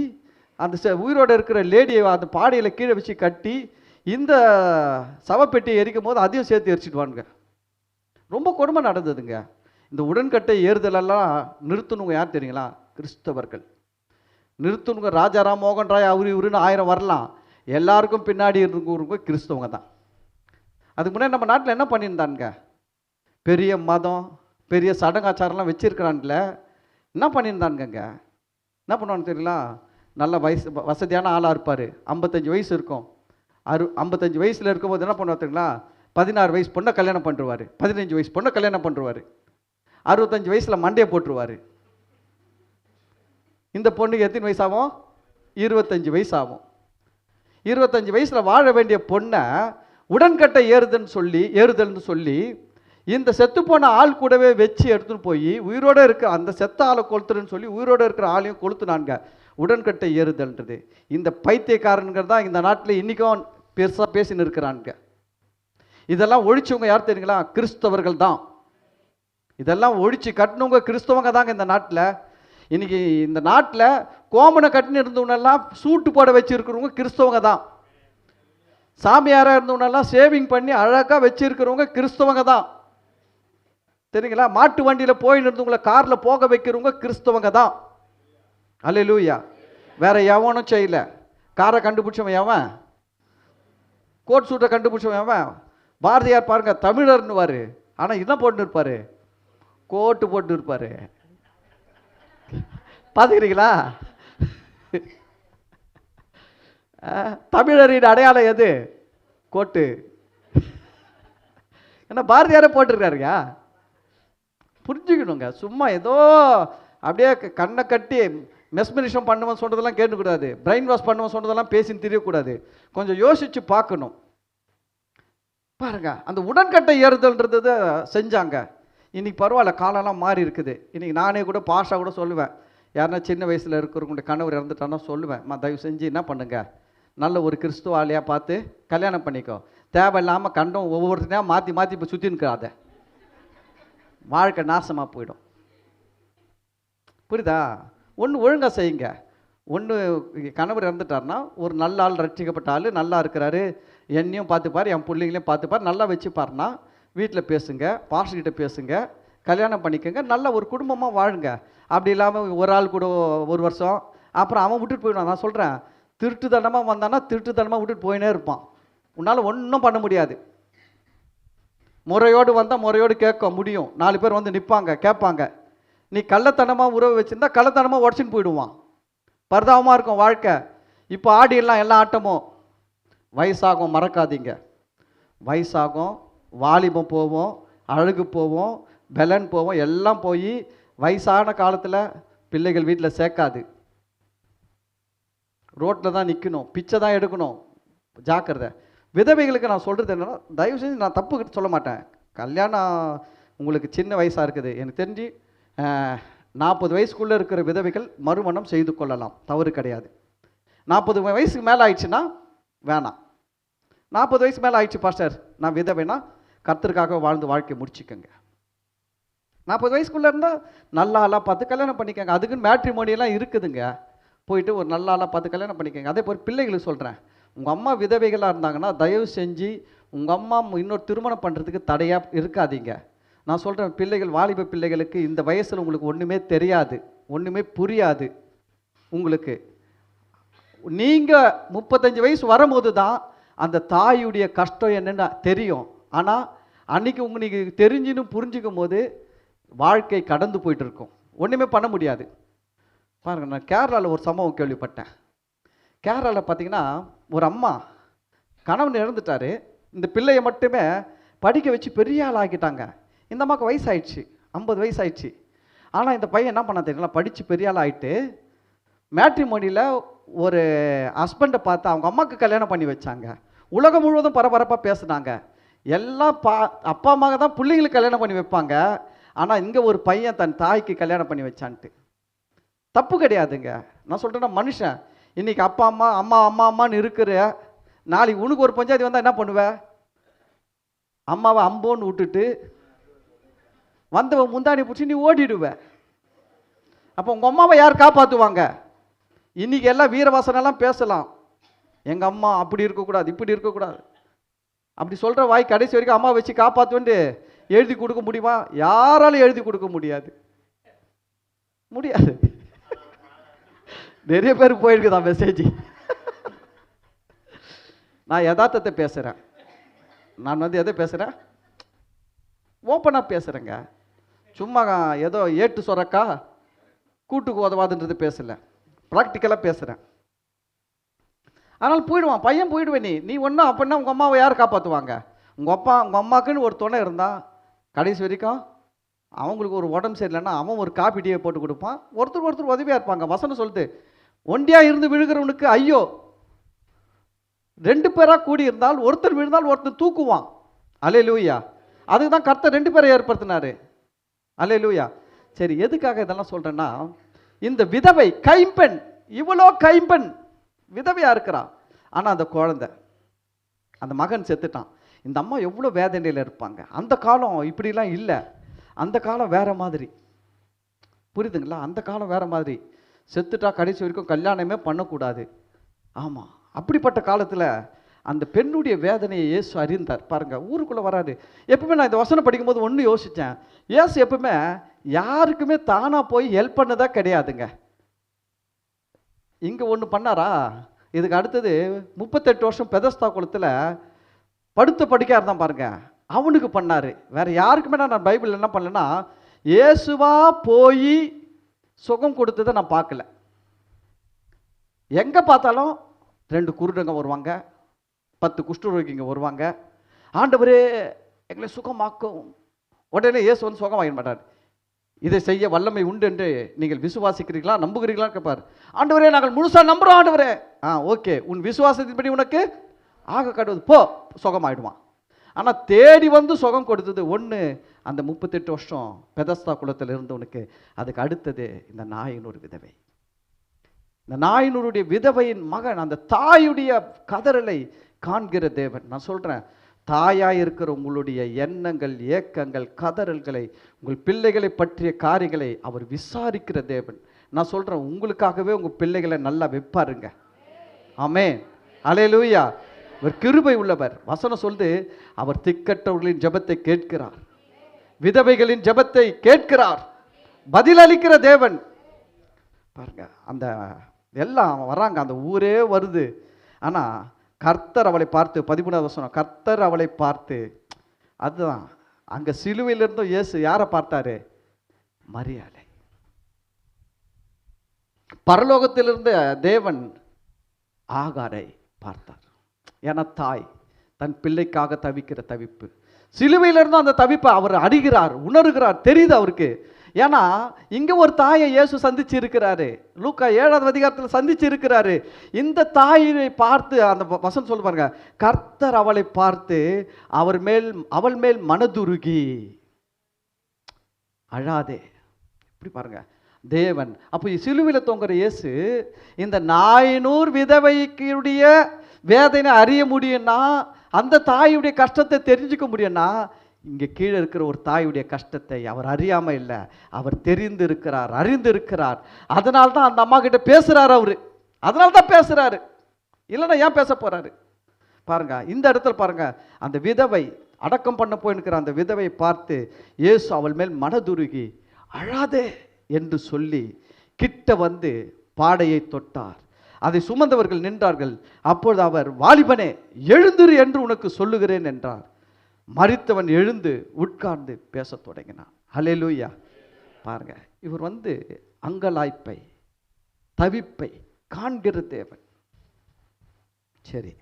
Speaker 1: அந்த உயிரோடு இருக்கிற லேடியை அந்த பாடையில் கீழே வச்சு கட்டி இந்த சவப்பெட்டியை எரிக்கும் போது அதையும் சேர்த்து எரிச்சிடுவானுங்க. ரொம்ப கொடுமை நடந்ததுங்க. இந்த உடன்கட்டை ஏறுதலெல்லாம் நிறுத்தணுங்க யார் தெரியுங்களா? கிறிஸ்தவர்கள் நிறுத்தணுங்க. ராஜாராம் மோகன் ராய் அவரு இவருன்னு 1000 வரலாம், எல்லாருக்கும் பின்னாடி இருந்தவங்க கிறிஸ்தவங்க தான். அதுக்கு முன்னாடி நம்ம நாட்டில் என்ன பண்ணியிருந்தானுங்க? பெரிய மதம், பெரிய சடங்காச்சாரம்லாம் வச்சிருக்கிறான்ல, என்ன பண்ணியிருந்தானுங்க? என்ன பண்ணுவான்னு தெரியல, நல்ல வசதியான ஆளாக இருப்பார். 55 வயசு இருக்கும். 55 வயசில் இருக்கும்போது என்ன பண்ணுவா தெரியுங்களா? 16 வயசு பொண்ணை கல்யாணம் பண்ணுவார், 15 வயசு பொண்ணை கல்யாணம் பண்ணுவார், 65 வயசில் மண்டையை போட்டுருவார். இந்த பொண்ணுக்கு எத்தனை வயசு ஆகும்? 25 வயசு ஆகும். 25 வயசில் வாழ வேண்டிய பொண்ணை உடன்கட்டை ஏறுதல்னு சொல்லி இந்த செத்துப்போன ஆள் கூடவே வச்சு எடுத்துன்னு போய் உயிரோடு இருக்கிற அந்த செத்த ஆளை கொளுத்துறன்னு சொல்லி உயிரோடு இருக்கிற ஆளையும் கொளுத்துனாங்க. உடன்கட்டை ஏறுதல்ன்றது இந்த பைத்தியக்காரனுங்கிறது தான் இந்த நாட்டில் இன்றைக்கும் பெருசாக பேசின்னு இருக்கிறானுங்க. இதெல்லாம் ஒழிச்சவங்க யார் தெரியுங்களா? கிறிஸ்தவர்கள் தான். இதெல்லாம் ஒழிச்சு கட்டினவங்க கிறிஸ்தவங்க தாங்க இந்த நாட்டில். இன்னைக்கு இந்த நாட்டில் கோமனை கட்டின்னு இருந்தவனெல்லாம் சூட்டு போட வச்சிருக்கிறவங்க கிறிஸ்தவங்க தான். சாமியாராக இருந்தவனெல்லாம் சேவிங் பண்ணி அழகாக வச்சிருக்கிறவங்க கிறிஸ்தவங்க தான். தெரியுங்களா? மாட்டு வண்டியில் போயின்னு இருந்தவங்களை காரில் போக வைக்கிறவங்க கிறிஸ்தவங்க தான். அல்லேலூயா. வேற எவனும் செய்யல. காரை கண்டுபிடிச்சவன் எவன்? கோட் சூட்டை கண்டுபிடிச்சவன் எவன்? பாரதியார் பாருங்க, தமிழர்னுவாரு, ஆனால் என்ன போட்டு இருப்பாரு? கோட்டு போட்டு இருப்பாரு. பார்த்துக்கிறீங்களா? தமிழரின் அடையாளம் எது? கோட்டு. ஏன்னா பாரதியாரே போட்டிருக்காருங்க. புரிஞ்சுக்கணுங்க. சும்மா ஏதோ அப்படியே கண்ணை கட்டி மெஸ்மரிஷம் பண்ணுவோம் சொல்றதெல்லாம் கேட்கக்கூடாது. பிரெயின் வாஷ் பண்ணுவோம் சொல்றதெல்லாம் பேசின்னு தெரியக்கூடாது. கொஞ்சம் யோசிச்சு பார்க்கணும். பாருங்க, அந்த உடன்கட்டை ஏறுதல்ன்றது செஞ்சாங்க. இன்னைக்கு பரவாயில்ல, காலம்லாம் மாறி இருக்குது. இன்னைக்கு நானே கூட பாஷா கூட சொல்லுவேன், யாருன்னா சின்ன வயசில் இருக்கிறவங்க கணவர் இறந்துட்டானா சொல்லுவேன், தயவு செஞ்சு என்ன பண்ணுங்க, நல்ல ஒரு கிறிஸ்துவ ஆளையாக பார்த்து கல்யாணம் பண்ணிக்கோ. தேவையில்லாமல் கண்டம் ஒவ்வொருத்தனையாக மாற்றி மாற்றி இப்போ சுற்றின்னுக்காத, வாழ்க்கை நாசமாக போயிடும். புரியுதா? ஒன்று ஒழுங்காக செய்யுங்க. ஒன்று கணவர் இறந்துட்டார்னா ஒரு நல்ல ஆள், ரட்சிக்கப்பட்ட ஆள், நல்லா இருக்கிறாரு, என்னையும் பார்த்துப்பார், என் பிள்ளைங்களையும் பார்த்துப்பார், நல்லா வச்சுப்பார்னா வீட்டில் பேசுங்க, பாஸ்டர்கிட்ட பேசுங்க, கல்யாணம் பண்ணிக்கோங்க, நல்ல ஒரு குடும்பமாக வாழுங்க. அப்படி இல்லாமல் ஒரு ஆள் கூட ஒரு வருஷம் அப்புறம் அவன் விட்டுட்டு போயிடுவான். நான் சொல்கிறேன், திருட்டுத்தனமாக வந்தான்னா திருட்டுத்தனமாக விட்டுட்டு போயினே இருப்பான். உன்னால் ஒன்றும் பண்ண முடியாது. முறையோடு வந்தால் முறையோடு கேட்க முடியும். 4 பேர் வந்து நிற்பாங்க, கேட்பாங்க. நீ கள்ளத்தனமாக உறவு வச்சுருந்தா கள்ளத்தனமாக உடச்சின்னு போயிடுவான். பரிதாபமாக இருக்கும் வாழ்க்கை. இப்போ ஆடிடலாம் எல்லா ஆட்டமும். வயசாகும், மறக்காதீங்க. வயசாகும், வாலிபம் போவோம், அழகு போவோம், பெலன் போவோம், எல்லாம் போய் வயசான காலத்தில் பிள்ளைகள் வீட்டில் சேர்க்காது. ரோட்டில் தான் நிற்கணும், பிச்சை தான் எடுக்கணும். ஜாக்கிரதை. விதவைகளுக்கு நான் சொல்கிறது என்னென்னா, தயவு செஞ்சு நான் தப்பு சொல்ல மாட்டேன். கல்யாணம் உங்களுக்கு சின்ன வயசாக இருக்குது, எனக்கு தெரிஞ்சு 40 வயசுக்குள்ளே இருக்கிற விதவைகள் மறுமணம் செய்து கொள்ளலாம், தவறு கிடையாது. 40 வயசுக்கு மேலே ஆயிடுச்சுன்னா வேணாம். 40 வயசு மேலே ஆயிடுச்சு பாஸ்டர், நான் விதவைனா கர்த்தருக்காக வாழ்ந்து வாழ்க்கை முடிச்சுக்கோங்க. 40 வயசுக்குள்ளே இருந்தால் நல்ல ஆளாக பார்த்து கல்யாணம் பண்ணிக்கோங்க. அதுக்குன்னு மேட்ரிமோனியெல்லாம் இருக்குதுங்க. போயிட்டு ஒரு நல்ல ஆளாக பார்த்து கல்யாணம் பண்ணிக்கோங்க. அதே போல் பிள்ளைகளுக்கு சொல்கிறேன், உங்கள் அம்மா விதவைகளாக இருந்தாங்கன்னா தயவு செஞ்சு உங்கள் அம்மா இன்னொரு திருமணம் பண்ணுறதுக்கு தடையாக இருக்காதீங்க. நான் சொல்கிறேன், பிள்ளைகள், வாலிப பிள்ளைகளுக்கு இந்த வயசில் உங்களுக்கு ஒன்றுமே தெரியாது, ஒன்றுமே புரியாது. உங்களுக்கு நீங்கள் 35 வயசு வரும்போது தான் அந்த தாயுடைய கஷ்டம் என்னென்னு தெரியும். ஆனால் அன்றைக்கி உங்களுக்கு தெரிஞ்சுன்னு புரிஞ்சிக்கும் போது வாழ்க்கை கடந்து போயிட்டு இருக்கும், ஒன்றுமே பண்ண முடியாது. பாருங்கள், நான் கேரளாவில் ஒரு சம்பவம் கேள்விப்பட்டேன். கேரளாவில் பார்த்தீங்கன்னா ஒரு அம்மா கணவன் இறந்துட்டாரு, இந்த பிள்ளையை மட்டுமே படிக்க வச்சு பெரிய ஆள் ஆக்கிட்டாங்க. இந்த அம்மாவுக்கு வயசாயிடுச்சு, 50 வயசாயிடுச்சு. ஆனால் இந்த பையன் என்ன பண்ண தெரியல, படித்து பெரிய ஆள் ஆகிட்டு மேட்ரிமோனியில் ஒரு ஹஸ்பண்டை பார்த்து அவங்க அம்மாவுக்கு கல்யாணம் பண்ணி வச்சாங்க. உலகம் முழுவதும் பரபரப்பாக பேசுனாங்க. எல்லாம் அப்பா அம்மாவுக்கு தான் பிள்ளைங்களுக்கு கல்யாணம் பண்ணி வைப்பாங்க. ஆனால் இங்கே ஒரு பையன் தன் தாய்க்கு கல்யாணம் பண்ணி வச்சான்ட்டு. தப்பு கிடையாதுங்க. நான் சொல்கிறேன்னா, மனுஷன் இன்றைக்கி அப்பா அம்மா அம்மா அம்மா அம்மான்னு இருக்கிற, நாளைக்கு உனக்கு ஒரு பஞ்சாயத்து வந்தால் என்ன பண்ணுவேன்? அம்மாவை அம்போன்னு விட்டுட்டு வந்தவன் முந்தாணி பிடிச்சி நீ ஓடிடுவ. அப்போ உங்கள் அம்மாவை யார் காப்பாற்றுவாங்க? இன்றைக்கி எல்லாம் வீரவாசனெல்லாம் பேசலாம், எங்கள் அம்மா அப்படி இருக்கக்கூடாது இப்படி இருக்கக்கூடாது அப்படி சொல்கிற வாய் கடைசி வரைக்கும் அம்மா வச்சு காப்பாற்றுவேன்ட்டு எழுதி கொடுக்க முடியுமா? யாராலும் எழுதி கொடுக்க முடியாது, முடியாது. நிறைய பேருக்கு போயிருக்குதான் மெசேஜ். நான் யதார்த்தத்தை பேசுகிறேன். நான் எதை பேசுகிறேன்? ஓப்பனாக பேசுகிறேங்க. சும்மா ஏதோ ஏட்டு சொரக்கா கூட்டுக்கு உதவாதுன்றது பேசலை, ப்ராக்டிக்கலாக பேசுகிறேன். அதனால் போயிடுவான் பையன், போயிடுவேன். நீ ஒன்றும் அப்படின்னா உங்கள் அம்மாவை யார் காப்பாற்றுவாங்க? உங்கள் அம்மாவுக்குன்னு ஒரு துணை இருந்தால் கடைசி வரைக்கும் அவங்களுக்கு ஒரு உடம்பு சரியில்லைன்னா அவன் ஒரு காப்பி டீயை போட்டு கொடுப்பான். ஒருத்தர் உதவியாக இருப்பாங்க. வசனம் சொல்லுது, ஒண்டியாக இருந்து விழுகிறவனுக்கு ஐயோ, 2 பேராக கூடி இருந்தால் ஒருத்தர் விழுந்தால் ஒருத்தர் தூக்குவான். அல்லேலூயா. அதுக்கு தான் கர்த்தர் 2 பேரை ஏற்படுத்தினார். அல்லேலூயா. சரி, எதுக்காக இதெல்லாம் சொல்கிறேன்னா, இந்த விதவை கைம்பெண், இவ்வளோ கைம்பெண் விதவையாக இருக்கிறான். ஆனால் அந்த குழந்தை, அந்த மகன் செத்துட்டான். இந்த அம்மா எவ்வளோ வேதனையில் இருப்பாங்க. அந்த காலம் இப்படிலாம் இல்லை, அந்த காலம் வேற மாதிரி. புரியுதுங்களா? அந்த காலம் வேற மாதிரி. செத்துட்டா கடைசி வரைக்கும் கல்யாணமே பண்ணக்கூடாது. ஆமாம், அப்படிப்பட்ட காலத்தில் அந்த பெண்ணுடைய வேதனையை இயேசு அறிந்தார். பாருங்கள், ஊருக்குள்ளே வராது. எப்பவுமே நான் இந்த வசனம் படிக்கும்போது ஒன்று யோசித்தேன். இயேசு எப்பவுமே யாருக்குமே தானாக போய் ஹெல்ப் பண்ணதா கிடையாதுங்க. இங்கே ஒன்று பண்ணாரா? இதுக்கு அடுத்தது 38 வருஷம் பெதஸ்தா குளத்தில் படுத்த படிக்க இருந்தான் பாருங்க, அவனுக்கு பண்ணார். வேற யாருக்குமே நான் பைபிள் என்ன பண்ணலன்னா, இயேசுவா போய் சுகம் கொடுத்ததை நான் பார்க்கல. எங்கே பார்த்தாலும் 2 குருடங்க வருவாங்க, 10 குஷ்டரோகிங்க வருவாங்க. ஆண்டவரே எங்களை சுகமாக்கும். உடனே இயேசு வந்து சுகம் வாங்க மாட்டார். இதை செய்ய வல்லமை உண்டு என்று நீங்கள் விசுவாசிக்கிறீர்களா, நம்புகிறீர்களா கேட்பார். ஆண்டவரே நாங்கள் முழுசாக நம்புகிறோம் ஆண்டவரே. ஓகே, உன் விசுவாசத்தின்படி உனக்கு ஆக கடவுது, போ, சுகமாயிடுவான். ஆனால் தேடி வந்து சுகம் கொடுத்தது ஒன்று, அந்த 38 வருஷம் பெதஸ்தா குளத்தில் இருந்தவனுக்கு. அதுக்கு அடுத்தது இந்த நாயினூர் விதவை. இந்த நாயினூருடைய விதவையின் மகன் அந்த தாயுடைய கதறலை காண்கிற தேவன். நான் சொல்கிறேன், தாயாய் இருக்கிற உங்களுடைய எண்ணங்கள், ஏக்கங்கள், கதறல்களை, உங்கள் பிள்ளைகளை பற்றிய காரியங்களை அவர் விசாரிக்கிற தேவன். நான் சொல்கிறேன், உங்களுக்காகவே உங்கள் பிள்ளைகளை நல்லா வைப்பாருங்க. ஆமென், அல்லேலூயா. இவர் கிருபை உள்ளவர். வசனம் சொல்லுது, அவர் திக்கற்றவர்களின் ஜெபத்தை கேட்கிறார், விதவைகளின் ஜெபத்தை கேட்கிறார், பதிலளிக்கிற தேவன். பாருங்க, அந்த எல்லாம் வராங்க, அந்த ஊரே வருது. ஆனால் கர்த்தர் அவளை பார்த்து, 13வது வசனம், கர்த்தர் அவளை பார்த்து, அதுதான் அங்கே சிலுவையிலிருந்தும் இயேசு யாரை பார்த்தாரு? மரியாதை. பரலோகத்திலிருந்து தேவன் ஆகாரை பார்த்தார். ஏன்னா தாய் தன் பிள்ளைக்காக தவிக்கிற தவிப்பு. சிலுவையிலிருந்து அந்த தவிப்பை அவர் அறிகிறார், உணர்கிறார், தெரியுது அவருக்கு. ஏன்னா இங்கே ஒரு தாயை இயேசு சந்திச்சு இருக்கிறாரு. லூக்கா 7வது அதிகாரத்தில் சந்திச்சு இருக்கிறாரு. இந்த தாயை பார்த்து அந்த வசனம் சொல்ல பாருங்க, கர்த்தர் அவளை பார்த்து அவள் மேல் மனதுருகி, அழாதே. இப்படி பாருங்க தேவன். அப்போ சிலுவையில் தொங்குற இயேசு இந்த நாயினூர் விதவைக்குடைய வேதனை அறிய முடியும்னா, அந்த தாயுடைய கஷ்டத்தை தெரிஞ்சுக்க முடியும்னா, இங்கே கீழே இருக்கிற ஒரு தாயுடைய கஷ்டத்தை அவர் அறியாமல் இல்லை, அவர் தெரிந்து இருக்கிறார், அறிந்து இருக்கிறார். அதனால தான் அந்த அம்மா கிட்ட பேசுகிறார். அவர் அதனால தான் பேசுகிறாரு, இல்லைன்னா ஏன் பேச போகிறாரு? பாருங்க, இந்த இடத்துல பாருங்க, அந்த விதவை அடக்கம் பண்ண போயிருக்கிற அந்த விதவை பார்த்து இயேசு அவள் மேல் மனதுருகி, அழாதே என்று சொல்லி கிட்ட வந்து பாடையை தொட்டார். அதை சுமந்தவர்கள் நின்றார்கள். அப்பொழுது அவர், வாலிபனே எழுந்திரு என்று உனக்கு சொல்லுகிறேன் என்றார். மரித்தவன் எழுந்து உட்கார்ந்து பேசத் தொடங்கினான். ஹல்லேலூயா. பாருங்க, இவர் வந்து அங்கலாய்ப்பை, தவிப்பை காண்கிற தேவன். சரி,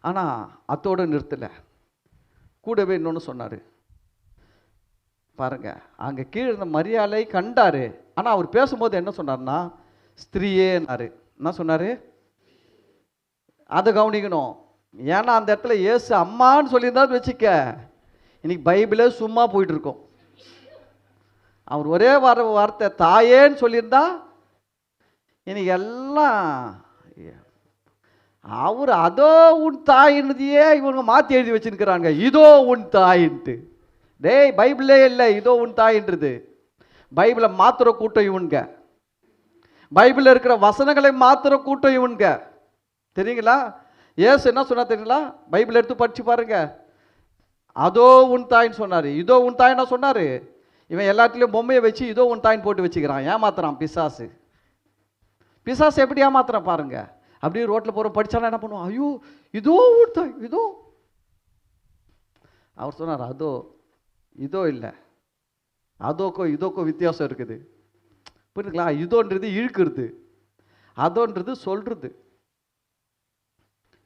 Speaker 1: ஆனா அத்தோடு நிறுத்தல, கூடவே இன்னொன்று சொன்னாரு. பாருங்க, அங்க கீழே இருந்த மரியாதை கண்டாரு. ஆனா அவர் பேசும்போது என்ன சொன்னார்னா, ஸ்திரீயேன்னாரு. என்ன சொன்னாரு? அதை கவனிக்கணும். ஏன்னா அந்த இடத்துல இயேசு அம்மான்னு சொல்லியிருந்தாரு வச்சுக்க, இன்னைக்கு பைபிளே சும்மா போயிட்டு இருக்கோம். அவர் ஒரே வார்த்தை தாயேன்னு சொல்லியிருந்தா இன்னைக்கு எல்லாம் அவர் அதோ உன் தாயின்னுதையே இவங்க மாற்றி எழுதி வச்சுருக்கிறாங்க, இதோ உன் தாயின்ட்டு. டேய், பைபிளே இல்லை இதோ உன் தாயின்றது. பைபிளை மாத்திர கூட்டம் இவனுங்க, பைபிளில் இருக்கிற வசனங்களை மாத்திர கூட்டம் இவனுங்க. தெரியுங்களா? இயேசு என்ன சொன்னா தெரியுங்களா? பைபிள் எடுத்து படிச்சு பாருங்க. அதோ உன் தாயின்னு சொன்னார், இதோ உன் தாயின்னா சொன்னார். இவன் எல்லாத்துலேயும் பொம்மையை வச்சு இதோ உன் தாயின்னு போட்டு வச்சுக்கிறான். ஏமாத்துறான் பிசாசு. பிசாசு எப்படி ஏமாத்துறான் பாருங்க. அப்படியே ரோட்டில் போகிற படித்தாலும் என்ன பண்ணுவான்? ஐயோ இதோ உன் தாய், இதோ. அவர் சொன்னார், அதோ இதோ இல்லை, அதோக்கோ இதோக்கோ வித்தியாசம் இருக்குது. புரியுதுங்களா? இதோன்றது இழுக்கிறது, அதோன்றது சொல்றது.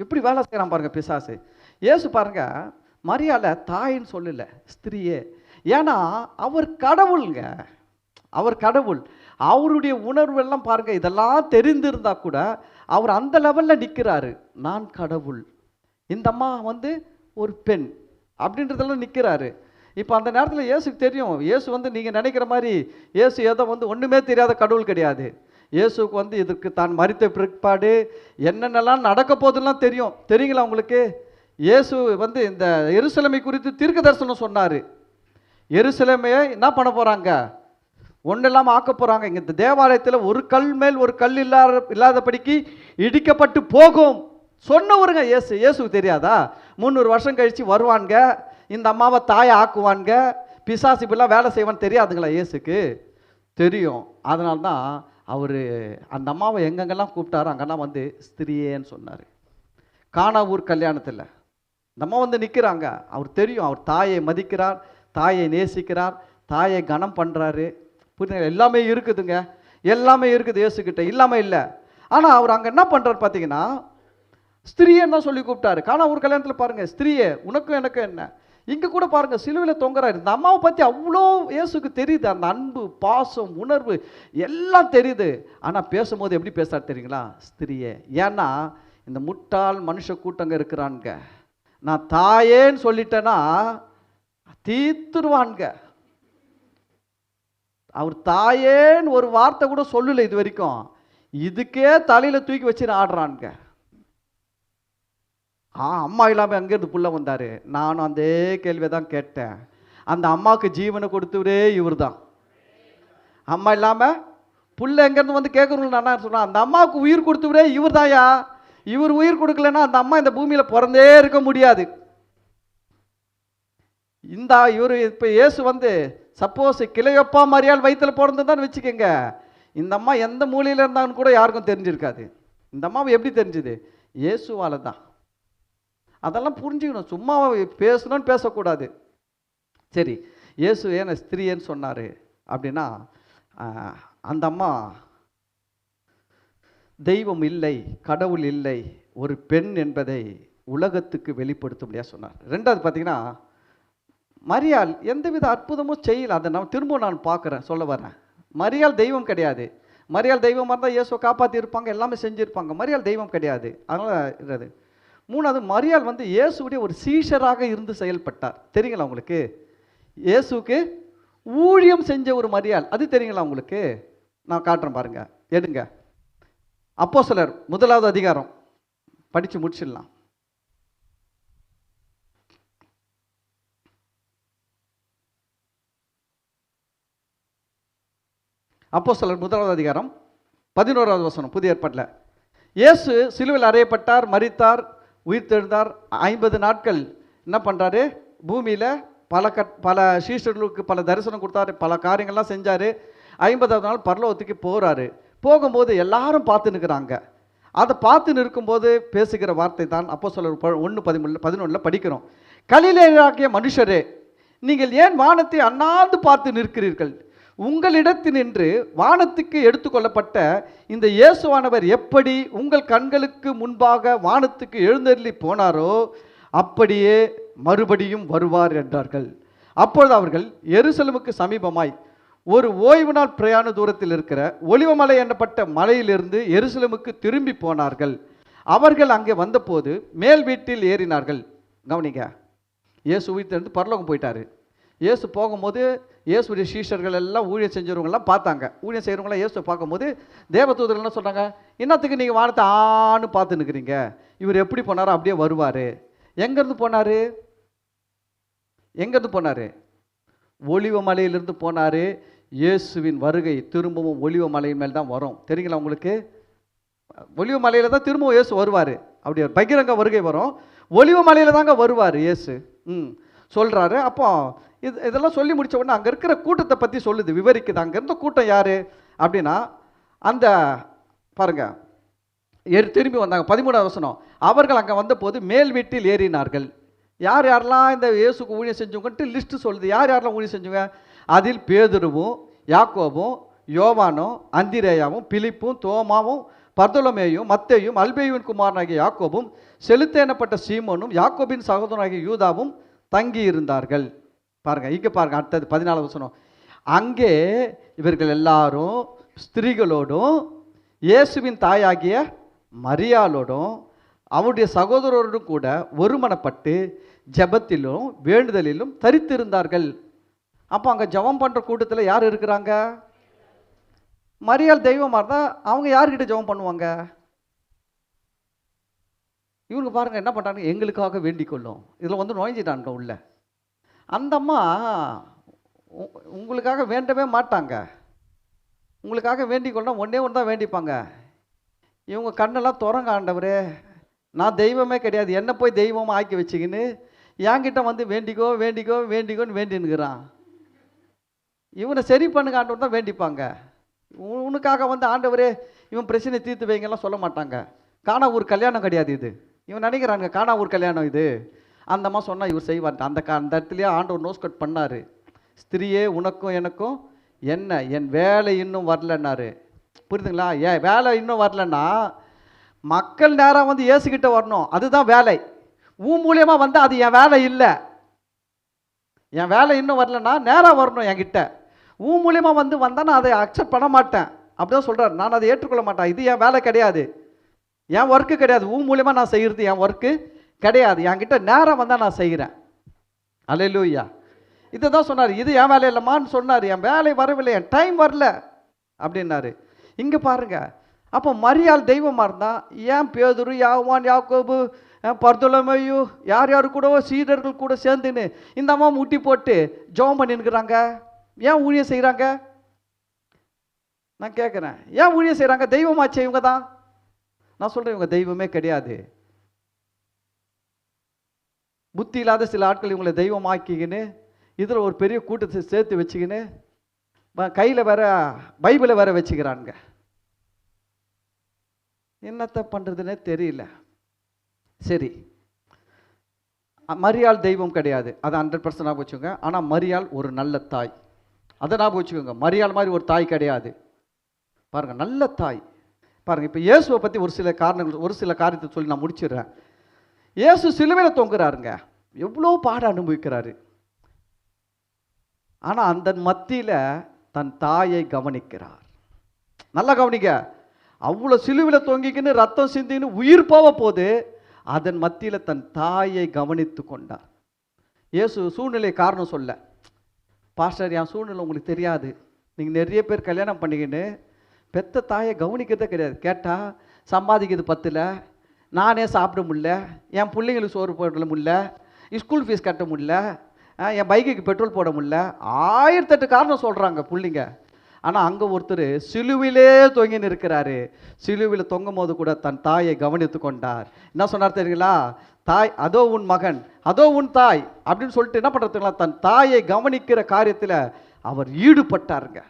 Speaker 1: எப்படி வேலை செய்யறான் பாருங்க பிசாசு. இயேசு பாருங்க மரியாதை தாயின்னு சொல்லல, ஸ்திரீயே. ஏன்னா அவர் கடவுளுங்க, அவர் கடவுள். அவருடைய உணர்வு எல்லாம் பாருங்க, இதெல்லாம் தெரிந்திருந்தா கூட அவர் அந்த லெவல்ல நிற்கிறாரு. நான் கடவுள், இந்த அம்மா வந்து ஒரு பெண் அப்படின்றதெல்லாம் நிற்கிறாரு. இப்போ அந்த நேரத்தில் இயேசுக்கு தெரியும், இயேசு வந்து நீங்கள் நினைக்கிற மாதிரி இயேசு ஏதோ வந்து ஒன்றுமே தெரியாத கடவுள் கிடையாது. இயேசுக்கு வந்து இதற்கு தான் மரித்த பிற்பாடு என்னென்னலாம் நடக்க போகுதுலாம் தெரியும். தெரியுங்களா உங்களுக்கு? இயேசு வந்து இந்த எருசலேமை குறித்து தீர்க்க தரிசனம் சொன்னார். எருசலேமையை என்ன பண்ண போகிறாங்க? ஒன்றும் இல்லாமல் ஆக்க போகிறாங்க. இங்கே இந்த தேவாலயத்தில் ஒரு கல் மேல் ஒரு கல் இல்லாதபடிக்கு இடிக்கப்பட்டு போகும் சொன்னவருங்க இயேசு. இயேசுக்கு தெரியாதா? 300 வருஷம் கழித்து வருவாங்க, இந்த அம்மாவை தாயை ஆக்குவாங்க, பிசாசு இப்படிலாம் வேலை செய்வான்னு தெரியாதுங்களா? இயேசுக்கு தெரியும். அதனால தான் அவர் அந்த அம்மாவை எங்கெங்கெல்லாம் கூப்பிட்டாரோ அங்கெல்லாம் வந்து ஸ்திரீயேன்னு சொன்னார். கானா ஊர் கல்யாணத்தில் இந்த அம்மா வந்து நிற்கிறாங்க. அவர் தெரியும், அவர் தாயை மதிக்கிறார், தாயை நேசிக்கிறார், தாயை கனம் பண்ணுறாரு. புரியுதுங்க? எல்லாமே இருக்குதுங்க, எல்லாமே இருக்குது இயேசுக்கிட்ட, இல்லாமல் இல்லை. ஆனால் அவர் அங்கே என்ன பண்ணுறாரு பார்த்தீங்கன்னா, ஸ்திரீயை என்ன சொல்லி கூப்பிட்டாரு. கானா ஊர் கல்யாணத்தில் பாருங்கள், ஸ்திரீயே உனக்கும் எனக்கும் என்ன. இங்கே கூட பாருங்கள், சிலுவையில் தொங்குறாரு. இந்த அம்மாவை பற்றி அவ்வளோ இயேசுக்கு தெரியுது, அந்த அன்பு, பாசம், உணர்வு எல்லாம் தெரியுது. ஆனால் பேசும்போது எப்படி பேசுறாரு தெரியுங்களா? ஸ்திரீயே. ஏன்னா இந்த முட்டாள் மனுஷ கூட்டங்க இருக்கிறானுங்க, நான் தாயேன்னு சொல்லிட்டேன்னா தீத்துருவானுங்க. அவர் தாயேன்னு ஒரு வார்த்தை கூட சொல்லலை இது வரைக்கும், இதுக்கே தலையில் தூக்கி வச்சு ஆடுறானுங்க. அம்மா இல்லாமல் அங்கேருந்து புள்ள வந்தார். நானும் அந்த கேள்வியை தான் கேட்டேன். அந்த அம்மாவுக்கு ஜீவனை கொடுத்தவரே இவர் தான். அம்மா இல்லாமல் புள்ள எங்கேருந்து வந்து கேட்குறவங்க நான் சொன்னேன், அந்த அம்மாவுக்கு உயிர் கொடுத்தவரே இவர் தாயா. இவர் உயிர் கொடுக்கலன்னா அந்த அம்மா இந்த பூமியில் பிறந்தே இருக்க முடியாது. இந்த இவர் இப்போ இயேசு வந்து சப்போஸ் கிளையப்பா மரியாள் வயிற்றில் பிறந்ததான் வச்சுக்கோங்க, இந்த அம்மா எந்த மூலையில் இருந்தான்னு கூட யாருக்கும் தெரிஞ்சிருக்காது. இந்த அம்மாவை எப்படி தெரிஞ்சுது? இயேசுவால தான். அதெல்லாம் புரிஞ்சுக்கணும், சும்மா பேசணும்னு பேசக்கூடாது. சரி, இயேசு ஏன் ஸ்திரீன்னு சொன்னார் அப்படின்னா, அந்த அம்மா தெய்வம் இல்லை, கடவுள் இல்லை, ஒரு பெண் என்பதை உலகத்துக்கு வெளிப்படுத்த முடியாது சொன்னார். ரெண்டாவது பார்த்தீங்கன்னா, மரியாள் எந்தவித அற்புதமும் செய்யலை. அதை நான் பார்க்குறேன், சொல்ல வரேன். மரியாள் தெய்வம் கிடையாது. மரியாள் தெய்வமாக இருந்தால் இயேசுவை காப்பாற்றி இருப்பாங்க, எல்லாமே செஞ்சுருப்பாங்க. மரியாள் தெய்வம் கிடையாது. அதனால் இருந்தது. மூணாவது, மரியாள் வந்து இயேசுடைய ஒரு சீஷராக இருந்து செயல்பட்டார். தெரியுங்களா உங்களுக்கு? இயேசுக்கு ஊழியம் செஞ்ச ஒரு மரியாள், அது தெரியுங்களா உங்களுக்கு? நான் காட்டுறேன் பாருங்க, எடுங்க. அப்போஸ்தலர் 1வது அதிகாரம் படித்து முடிச்சிடலாம். அப்போஸ்தலர் 1வது அதிகாரம் 11வது வசனம், புதிய ஏற்பாட்டில். இயேசு சிலுவையில் அறையப்பட்டார், மரித்தார், உயிர்த்தெழுந்தார். 50 நாட்கள் என்ன பண்ணுறாரு? பூமியில் பல சீஷர்களுக்கு பல தரிசனம் கொடுத்தாரு, பல காரியங்கள்லாம் செஞ்சார். 50வது நாள் பரலோகத்துக்கு போகிறாரு. போகும்போது எல்லாரும் பார்த்து நிற்கிறாங்க. அதை பார்த்து நிற்கும்போது பேசுகிற வார்த்தை தான் அப்போஸ்தலர் 1:11 படிக்கிறோம். கலிலேயராகிய மனுஷரே, நீங்கள் ஏன் வானத்தை அண்ணாந்து பார்த்து நிற்கிறீர்கள்? உங்களிடத்தினின்று வானத்துக்கு எடுத்துக்கொள்ளப்பட்ட இந்த இயேசுவானவர் எப்படி உங்கள் கண்களுக்கு முன்பாக வானத்துக்கு எழுந்தருளி போனாரோ அப்படியே மறுபடியும் வருவார் என்றார்கள். அப்பொழுது அவர்கள் எருசலேமுக்கு சமீபமாய் ஒரு ஓய்வு நாள் பிரயாண தூரத்தில் இருக்கிற ஒலிவமலை என்னப்பட்ட மலையிலிருந்து எருசலேமுக்கு திரும்பி போனார்கள். அவர்கள் அங்கே வந்தபோது மேல் வீட்டில் ஏறினார்கள். கவனிங்க, இயேசு உயிர்த்தெழுந்து பரலோகம் போயிட்டாரு. இயேசு போகும்போது இயேசுடைய சீஷர்கள் எல்லாம் ஊழியம் செஞ்சவங்கெல்லாம் பார்த்தாங்க. ஊழியம் செய்கிறவங்களாம் இயேசுவை பார்க்கும்போது தேவதூதர்கள் என்ன சொல்கிறாங்க, இன்னத்துக்கு நீங்கள் வானத்தை ஆன்னு பார்த்து நிற்கிறீங்க, இவர் எப்படி போனாரோ அப்படியே வருவார். எங்கேருந்து போனார்? எங்கேருந்து போனார்? ஒலிவ மலையிலிருந்து போனார். இயேசுவின் வருகை திரும்பவும் ஒலிவ மலையின் மேல் தான் வரும். தெரியுங்களா உங்களுக்கு? ஒலிவ மலையில் தான் திரும்பவும் இயேசு வருவார். அப்படி ஒரு பகிரங்க வருகை வரும். ஒலிவ மலையில் தாங்க வருவார் இயேசு சொல்கிறாரு. அப்போ இதெல்லாம் சொல்லி முடித்த உடனே அங்கே இருக்கிற கூட்டத்தை பற்றி சொல்லுது, விவரிக்குது. அங்கே இருந்த கூட்டம் யார் அப்படின்னா, அந்த பாருங்கள், திரும்பி வந்தாங்க. 13வது வசனம், அவர்கள் அங்கே வந்தபோது மேல் வீட்டில் ஏறினார்கள். யார் யாரெல்லாம் இந்த இயேசுக்கு ஊழியம் செஞ்சவங்கன்ட்டு லிஸ்ட்டு சொல்லுது. யார் யாரெல்லாம் ஊழியம் செஞ்சவங்க? அதில் பேதுருவும் யாக்கோபும் யோவானும் அந்திரேயாவும் பிலிப்பும் தோமாவும் பர்தொலமேயும் மத்தேயும் அல்பேயுவின் குமாரனாகிய யாக்கோபும் செலுத்தேனப்பட்ட சீமோனும் யாக்கோபின் சகோதரனாகிய யூதாவும் தங்கி இருந்தார்கள். பாருங்க, இங்கே பாருங்க, அடுத்தது 14வது வசனம். அங்கே இவர்கள் எல்லாரும் ஸ்திரீகளோடும் இயேசுவின் தாயாகிய மரியாளோடும் அவருடைய சகோதரரோடும் கூட ஒருமனப்பட்டு ஜெபத்திலும் வேண்டுதலிலும் தரித்திருந்தார்கள். அப்போ அங்கே ஜெபம் பண்ணுற கூட்டத்தில் யார் இருக்கிறாங்க? மரியாள் தெய்வமாக இருந்தால் அவங்க யார்கிட்ட ஜெபம் பண்ணுவாங்க? இவங்க பாருங்கள் என்ன பண்ணுறாங்க, எங்களுக்காக வேண்டிக் கொள்ளும். இதில் வந்து நுழைஞ்சிட்டாங்க உள்ள. அந்த அம்மா உங்களுக்காக வேண்டவே மாட்டாங்க. உங்களுக்காக வேண்டிக் கொள்ளணும் ஒன்றே ஒன்று தான் வேண்டிப்பாங்க. இவங்க கண்ணெல்லாம் திறங்க, ஆண்டவரே நான் தெய்வமே கிடையாது, என்ன போய் தெய்வமாக ஆக்கி வச்சுக்கின்னு என்கிட்ட வந்து வேண்டிக்கோ வேண்டிக்கோ வேண்டிக்கோன்னு வேண்டினுக்கிறான். இவனை சரி பண்ணுங்க ஆண்டவர் தான் வேண்டிப்பாங்க. உனக்காக வந்து ஆண்டவரே இவன் பிரச்சனை தீர்த்து வைங்கெல்லாம் சொல்ல மாட்டாங்க. காணா ஊர் கல்யாணம் கிடையாது இது. இவன் நினைக்கிறாங்க காணா ஊர் கல்யாணம் இது. அந்த அம்மா சொன்னால் இவர் செய்வார். அந்த இடத்துலையே ஆண்டவர் நோஸ் கட் பண்ணார். ஸ்திரியே உனக்கும் எனக்கும் என்ன, என் வேலை இன்னும் வரலன்னாரு. புரியுதுங்களா? ஏன் வேலை இன்னும் வரலன்னா மக்கள் நேரம் வந்து இயேசுகிட்ட வரணும், அதுதான் வேலை. மூலியமாக வந்து அது என் வேலை இல்லை. என் வேலை இன்னும் வரலன்னா நேராக வரணும் என்கிட்ட. மூலியமாக வந்து வந்தால் நான் அதை அக்செப்ட் பண்ண மாட்டேன். அப்படிதான் சொல்கிறார். நான் அதை ஏற்றுக்கொள்ள மாட்டேன். இது என் வேலை கிடையாது, என் ஒர்க்கு கிடையாது. மூலியமாக நான் செய்கிறது என் ஒர்க்கு கிடையாது. என்கிட்ட நேரம் வந்தால் நான் செய்கிறேன். அல்லேலூயா. இதை தான் சொன்னார். இது என் வேலை இல்லைம்மான்னு சொன்னார். என் வேலை வரவில்லை, என் டைம் வரல அப்படின்னாரு. இங்கே பாருங்க, அப்போ மரியாள் தெய்வமாக இருந்தால் ஏன் பேதுரு யாவான் யாக்கோபு பர்தொலமேயு யார் யாரு கூடவோ சீடர்கள் கூட சேர்ந்துன்னு இந்த அம்மா முட்டி போட்டு ஜெபம் பண்ணிருக்கிறாங்க? ஏன் ஊழியம் செய்கிறாங்க? நான் கேட்குறேன், ஏன் ஊழியம் செய்கிறாங்க? தெய்வமாச்சு இவங்க தான். நான் சொல்கிறேன், இவங்க தெய்வமே கிடையாது. புத்தி இல்லாத சில ஆட்கள் இவங்களை தெய்வமாக்கிக்கின்னு இதில் ஒரு பெரிய கூட்டத்தை சேர்த்து வச்சுக்கின்னு கையில் வேற பைபிளை வேற வச்சுக்கிறானுங்க. என்னத்தை பண்ணுறதுன்னே தெரியல. சரி, மரியாள் தெய்வம் கிடையாது, அதை 100% ஞாபகம் வச்சுக்கோங்க. ஆனால் மரியாள் ஒரு நல்ல தாய், அதை ஞாபகம் வச்சுக்கோங்க. மரியாள் மாதிரி ஒரு தாய் கிடையாது. பாருங்கள், நல்ல தாய். பாருங்கள், இப்போ இயேசுவை பற்றி ஒரு சில காரணங்கள், ஒரு சில காரியத்தை சொல்லி நான் முடிச்சிடுறேன். இயேசு சிலுவையில் தொங்குறாருங்க, எவ்வளோ பாடம் அனுபவிக்கிறாரு. ஆனால் அந்த மத்தியில் தன் தாயை கவனிக்கிறார். நல்லா கவனிக்க. அவ்வளோ சிலுவையில் தொங்கிக்கின்னு ரத்தம் சிந்தின்னு உயிர் போக போது அதன் மத்தியில் தன் தாயை கவனித்து கொண்டார். இயேசு சூழ்நிலை காரணம் சொல்ல, பாஸ்டர் என் சூழ்நிலை உங்களுக்கு தெரியாது, நீங்கள் நிறைய பேர் கல்யாணம் பண்ணிக்கின்னு பெத்த தாயை கவனிக்கிறதே கிடையாது. கேட்டால் சம்பாதிக்கிறது பத்தில், நானே சாப்பிட முடியல, என் பிள்ளைங்களுக்கு சோறு போட முடியல, ஸ்கூல் ஃபீஸ் கட்ட முடியல, என் பைக்குக்கு பெட்ரோல் போட முடியல, 1008 காரணம் சொல்கிறாங்க பிள்ளைங்க. ஆனால் அங்கே ஒருத்தர் சிலுவிலே தொங்கின்னு இருக்கிறாரு. சிலுவில் தொங்கும் போது கூட தன் தாயை கவனித்து கொண்டார். என்ன சொன்னார் தெரியுங்களா? தாய் அதோ உன் மகன், அதோ உன் தாய் அப்படின்னு சொல்லிட்டு என்ன பண்ணுறதுங்களா, தன் தாயை கவனிக்கிற காரியத்தில் அவர் ஈடுபட்டாருங்க.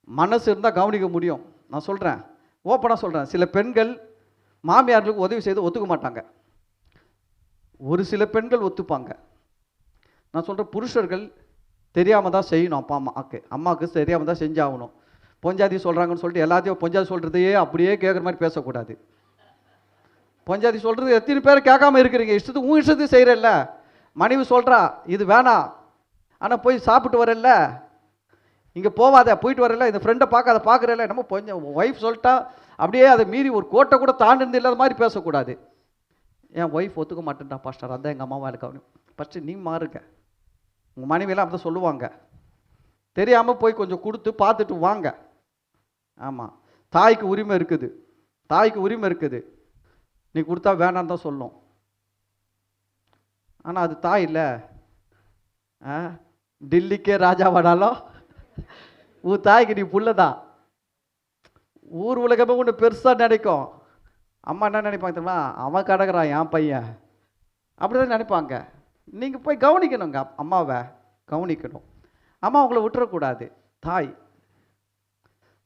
Speaker 1: மனசு இருந்தால் கவனிக்க முடியும். நான் சொல்கிறேன், ஓப்பனாக சொல்கிறேன், சில பெண்கள் மாமியார்களுக்கு உதவி செய்து ஒத்துக்க மாட்டாங்க. ஒரு சில பெண்கள் ஒத்துப்பாங்க. நான் சொல்கிறேன், புருஷர்கள் தெரியாமல் தான் செய்யணும். அப்பா அம்மாவுக்கு தெரியாமல் தான் செஞ்சாகணும். பொஞ்சாதி சொல்கிறாங்கன்னு சொல்லிட்டு எல்லாத்தையும் பொஞ்சாதி சொல்கிறதையே அப்படியே கேட்குற மாதிரி பேசக்கூடாது. பொஞ்சாதி சொல்கிறது எத்தனை பேர் கேட்காம இருக்கிறீங்க? இஷ்டத்துக்கு இஷ்டத்துக்கு செய்கிறல்ல. மனைவி சொல்கிறா இது வேணாம், ஆனால் போய் சாப்பிட்டு வரல, இங்கே போவாத, போயிட்டு வரல, இந்த ஃப்ரெண்டை பார்க்காத, பார்க்குறல, நம்ம கொஞ்சம் ஒய்ஃப் சொல்லிட்டா அப்படியே அதை மீறி ஒரு கோட்டை கூட தாண்டிருந்து இல்லாத மாதிரி பேசக்கூடாது. என் ஒய்ஃப் ஒத்துக்க மாட்டேன்டா பாஸ்டர், அதான் எங்கள் அம்மாவா இருக்க. ஃபஸ்ட்டு நீ மாறுங்க. உங்கள் மனைவியெல்லாம் அப்படி தான் சொல்லுவாங்க. தெரியாமல் போய் கொஞ்சம் கொடுத்து பார்த்துட்டு வாங்க. ஆமாம், தாய்க்கு உரிமை இருக்குது, தாய்க்கு உரிமை இருக்குது. நீ கொடுத்தா வேணான்னு தான் சொல்லும். ஆனால் அது தாய் இல்லை. டில்லிக்கே ராஜாவானாலும் உன் தாய்க்கு நீ புள்ளதான். ஊர் உலகமே ஒன்று பெருசாக நினைக்கும். அம்மா என்ன நினைப்பாங்க தெரியுமா? அவன் கடக்குறான் என் பையன், அப்படிதான் நினைப்பாங்க. நீங்கள் போய் கவனிக்கணுங்க, அம்மாவை கவனிக்கணும். அம்மா உங்களை விட்டுறக்கூடாது.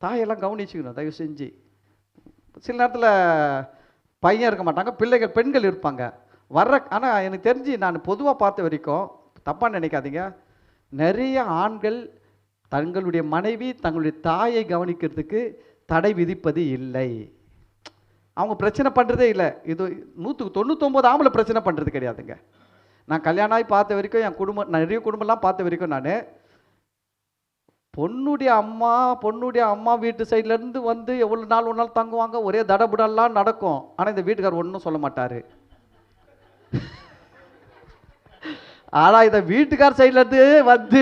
Speaker 1: தாயெல்லாம் கவனிச்சுக்கணும் தயவு செஞ்சு. சில நேரத்தில் பையன் இருக்க மாட்டாங்க, பிள்ளைகள் பெண்கள் இருப்பாங்க ஆனால் எனக்கு தெரிஞ்சு நான் பொதுவாக பார்த்த வரைக்கும், தப்பாக நினைக்காதீங்க, நிறைய ஆண்கள் தங்களுடைய மனைவி தங்களுடைய தாயை கவனிக்கிறதுக்கு தடை விதிப்பது இல்லை. அவங்க பிரச்சனை பண்ணுறதே இல்லை. இது 99 ஆம்பளை பிரச்சனை பண்ணுறது கிடையாதுங்க. நான் கல்யாணம் ஆகி பார்த்த வரைக்கும், என் குடும்பம் நிறைய குடும்பம்லாம் பார்த்த வரைக்கும், நான் பொண்ணுடைய அம்மா வீட்டு சைட்லேருந்து வந்து எவ்வளோ நாள் ஒரு நாள் தங்குவாங்க, ஒரே தடபுடெல்லாம் நடக்கும். ஆனால் இந்த வீட்டுக்கார் ஒன்றும் சொல்ல மாட்டார். ஆனால் இந்த வீட்டுக்கார் சைட்லேருந்து வந்து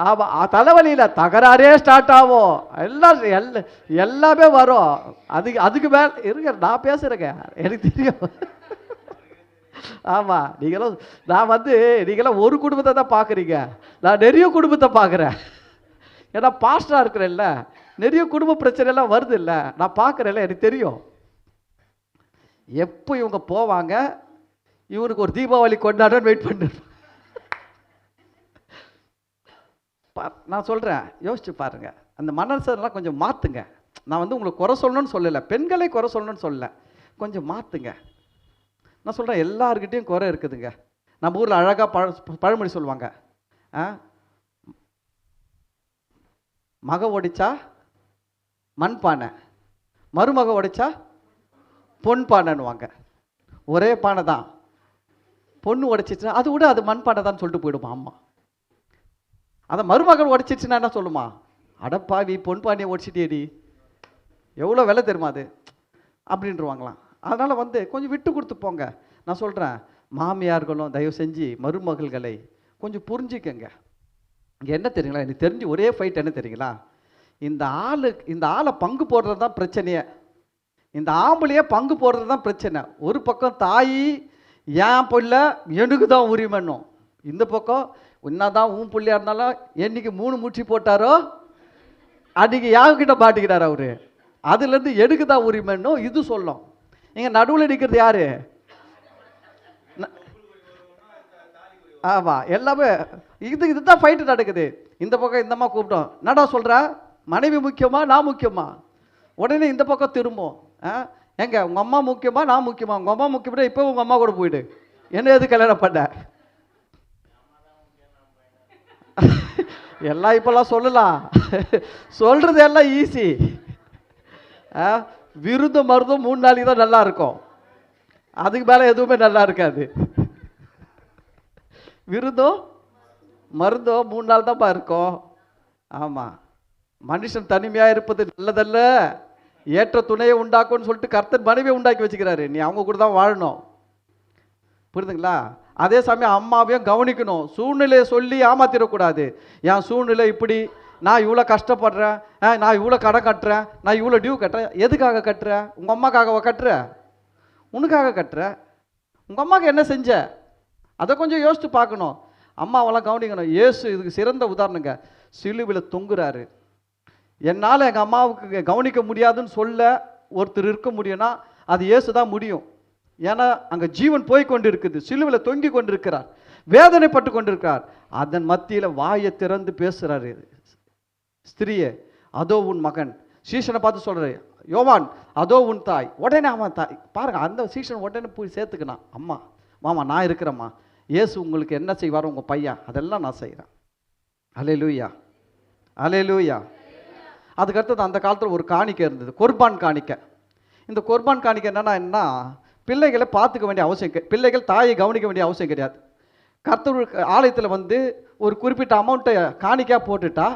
Speaker 1: ஆமாம் தலைவலியில் தகராறே ஸ்டார்ட் ஆகும். எல்லாமே வரும். அதுக்கு மேலே இருங்க, நான் பேசுகிறேங்க, எனக்கு தெரியும். ஆமாம், நீங்களாம் ஒரு குடும்பத்தை தான் பார்க்குறீங்க, நான் நிறைய குடும்பத்தை பார்க்குறேன். ஏன்னா பாஸ்டராக இருக்கிறேன்ல, நிறைய குடும்ப பிரச்சனைலாம் வருது இல்லை, நான் பார்க்குறேன்ல, எனக்கு தெரியும். எப்போ இவங்க போவாங்க, இவனுக்கு ஒரு தீபாவளி கொண்டாடன்னு வெயிட் பண்ணிருப்பேன். நான் சொல்கிறேன், யோசிச்சு பாருங்க, அந்த மனசெல்லாம் கொஞ்சம் மாற்றுங்க. நான் உங்களை குறை சொல்லணும்னு சொல்லலை, பெண்களை குறை சொல்லணும்னு சொல்லலை, கொஞ்சம் மாற்றுங்க. நான் சொல்கிறேன், எல்லாருக்கிட்டையும் குறை இருக்குதுங்க. நம்ம ஊரில் அழகாக பழமொழி சொல்லுவாங்க, மக ஒடிச்சா மண்பானை, மருமக ஒடிச்சா பொன் பானைன்னுவாங்க. ஒரே பானை தான், பொண்ணு உடைச்சிச்சுன்னா அது விட அது மண்பானை தான் சொல்லிட்டு போயிடுமா அம்மா. அதை மருமகள் உடைச்சிச்சுன்னா என்ன சொல்லுமா? அடப்பாவி, பொன் பானையை உடைச்சிட்டேடி, எவ்வளோ விலை தெரியுமா அது அப்படின்றவாங்களாம். அதனால் கொஞ்சம் விட்டு கொடுத்து போங்க. நான் சொல்கிறேன், மாமியார்களும் தயவு செஞ்சு மருமகள்களை கொஞ்சம் புரிஞ்சிக்கங்க. இங்கே என்ன தெரியுங்களா, எனக்கு தெரிஞ்சு ஒரே ஃபைட் என்ன தெரியுங்களா, இந்த ஆளை பங்கு போடுறது தான் பிரச்சனையே. இந்த ஆம்பளையே பங்கு போடுறது தான் பிரச்சனை. ஒரு பக்கம் தாய் என் பிள்ளை எனக்கு தான் உரிமைன்னும், இந்த பக்கம் என்னதான் உன் பிள்ளையா இருந்தாலும் என்னைக்கு 3 முற்றி போட்டாரோ அன்றைக்கி யாருக்கிட்ட மாட்டிக்கிறார் அவரு, அதுலேருந்து எனக்கு தான் உரிமைன்னும் இது சொல்லும். இங்கே நடுவில் நிற்கிறது யாரு? ஆமாம், எல்லாமே இதுதான் ஃபைட்டு நடக்குது. இந்த பக்கம் இந்தம்மா கூப்பிட்டோம், நடா சொல்கிறா மனைவி முக்கியமா நான் முக்கியமா, உடனே இந்த பக்கம் திரும்பும், எங்க உங்கள் அம்மா முக்கியமா நான் முக்கியமா, உங்கள் அம்மா முக்கியமா, இப்போ உங்கள் அம்மா கூட போயிடு, என்ன எது கல்யாணம் பண்ண எல்லாம் இப்போல்லாம் சொல்லலாம், சொல்கிறது எல்லாம் ஈஸி. விருதும் மருந்தும் 3 நாளைக்கு தான் நல்லா இருக்கும், அதுக்கு மேலே எதுவுமே நல்லா இருக்காது. விருதும் மருந்தும் 3 நாள் தான்ப்பா இருக்கும். ஆமாம், மனுஷன் தனிமையாக இருப்பது நல்லதல்ல, ஏற்ற துணையை உண்டாக்கும்னு சொல்லிட்டு கர்த்தர் மனைவியை உண்டாக்கி வச்சுக்கிறாரு. நீ அவங்க கூட தான் வாழணும், புரியுதுங்களா? அதே சமயம் அம்மாவையும் கவனிக்கணும், சூழ்நிலையை சொல்லி ஏமாத்திடக்கூடாது. என் சூழ்நிலை இப்படி, நான் இவ்வளோ கஷ்டப்படுறேன், நான் இவ்வளோ கடன் கட்டுறேன், நான் இவ்வளோ டியூ கட்டுறேன். எதுக்காக கட்டுற? உங்கள் அம்மாக்காக கட்டுற? உனக்காக கட்டுற? உங்கள் அம்மாவுக்கு என்ன செஞ்ச? அதை கொஞ்சம் யோசித்து பார்க்கணும். அம்மாவெல்லாம் கவனிக்கணும். இயேசு இதுக்கு சிறந்த உதாரணங்க. சிலுவையில் தொங்குறாரு. என்னால் எங்கள் அம்மாவுக்கு கவனிக்க முடியாதுன்னு சொல்ல ஒருத்தர் இருக்க முடியும்னா அது இயேசு தான் முடியும். ஏன்னா அங்கே ஜீவன் போய் கொண்டு இருக்குது, சிலுவையில் தொங்கி கொண்டிருக்கிறார், வேதனைப்பட்டு கொண்டிருக்கிறார். அதன் மத்தியில் வாயை திறந்து பேசுகிறாரு, ஸ்திரியே அதோ உன் மகன். சீஷனை பார்த்து சொல்கிறாரு, யோவான் அதோ உன் தாய். உடனே அவன் தாய் பாருங்க, அந்த சீஷன் உடனே போய் சேர்த்துக்கினான். அம்மா மாமா நான் இருக்கிறேம்மா, இயேசு உங்களுக்கு என்ன செய்வாரோ உங்கள் பையன் அதெல்லாம் நான் செய்கிறேன். அல்லேலூயா, அல்லேலூயா. அதுக்கடுத்தது அந்த காலத்தில் ஒரு காணிக்கை இருந்தது, குர்பான் காணிக்கை. இந்த குர்பான் காணிக்கை என்னன்னா பிள்ளைகளை பார்த்துக்க வேண்டிய அவசியம், பிள்ளைகள் தாயை கவனிக்க வேண்டிய அவசியம் கிடையாது. கர்த்தர் ஆலயத்தில் வந்து ஒரு குறிப்பிட்ட அமௌண்ட்டை காணிக்கையாக போட்டுட்டா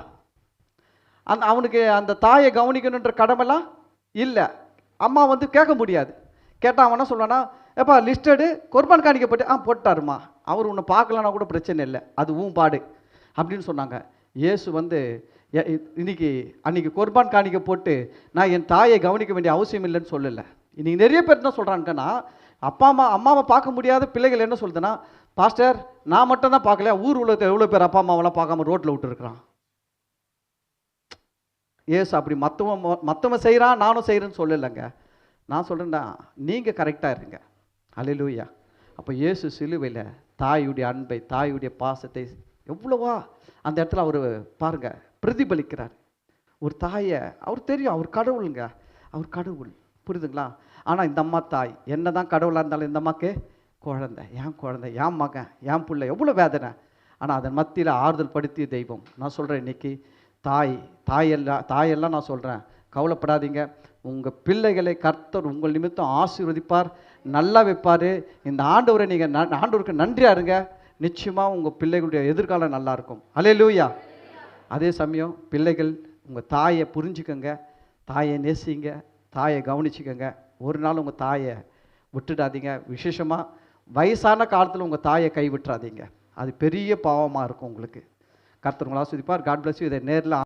Speaker 1: அவனுக்கு அந்த தாயை கவனிக்கணுன்ற கடமைலாம் இல்லை. அம்மா வந்து கேட்க முடியாது. கேட்டால் அவன் என்ன சொல்லுவானா, எப்பா லிஸ்டடு குர்பான் காணிக்கை போட்டு போட்டாருமா, அவர் உன்னை பார்க்கலன்னா கூட பிரச்சனை இல்லை, அது பாடு அப்படின்னு சொன்னாங்க. இயேசு வந்து அன்றைக்கி குர்பான் காணிக்கை போட்டு நான் என் தாயை கவனிக்க வேண்டிய அவசியம் இல்லைன்னு சொல்லலை. இன்றைக்கி நிறைய பேர் என்ன சொல்கிறாங்கன்னா, அம்மாவை பார்க்க முடியாத பிள்ளைகள் என்ன சொல்லுதுன்னா, பாஸ்டர் நான் மட்டும் தான் பார்க்கல, ஊர் உலகத்தை எவ்வளோ பேர் அப்பா அம்மாவெல்லாம் பார்க்காம ரோட்டில் விட்டுருக்குறான். ஏசு அப்படி மற்றவன் செய்கிறான் நானும் செய்கிறேன்னு சொல்லலைங்க. நான் சொல்கிறேன்னா நீங்கள் கரெக்டாக இருங்க. அல்லேலூயா. அப்போ இயேசு சிலுவையில் தாயுடைய அன்பை, தாயுடைய பாசத்தை எவ்வளவா அந்த இடத்துல அவர் பாருங்கள் பிரதிபலிக்கிறார். ஒரு தாயை அவர் தெரியும், அவர் கடவுளுங்க, அவர் கடவுள், புரியுதுங்களா? ஆனால் இந்த அம்மா தாய் என்ன தான் கடவுளாக இருந்தாலும் இந்த அம்மாக்கு குழந்தை, என் மகன், என் பிள்ளை, எவ்வளோ வேதனை. ஆனால் அதன் மத்தியில் ஆறுதல் படுத்திய தெய்வம். நான் சொல்கிறேன் இன்னைக்கு தாயெல்லாம் நான் சொல்கிறேன், கவலைப்படாதீங்க. உங்கள் பிள்ளைகளை கர்த்தர் உங்கள் நிமித்தம் ஆசீர்வதிப்பார், நல்லா வைப்பார். இந்த ஆண்டவரை நீங்கள் ஆண்டவருக்கு நன்றியாக இருங்க. நிச்சயமாக உங்கள் பிள்ளைகளுடைய எதிர்காலம் நல்லா இருக்கும். அல்லேலூயா. அதே சமயம் பிள்ளைகள் உங்கள் தாயை புரிஞ்சுக்கங்க, தாயை நேசிங்க, தாயை கவனிச்சுக்கோங்க. ஒரு நாள் உங்கள் தாயை விட்டுடாதீங்க. விசேஷமாக வயசான காலத்தில் உங்கள் தாயை கை விட்டுறாதீங்க, அது பெரிய பாவமாக இருக்கும் உங்களுக்கு. கர்த்தர் உங்களை ஆசீர்வதிப்பார். God bless you. இதை நேரில்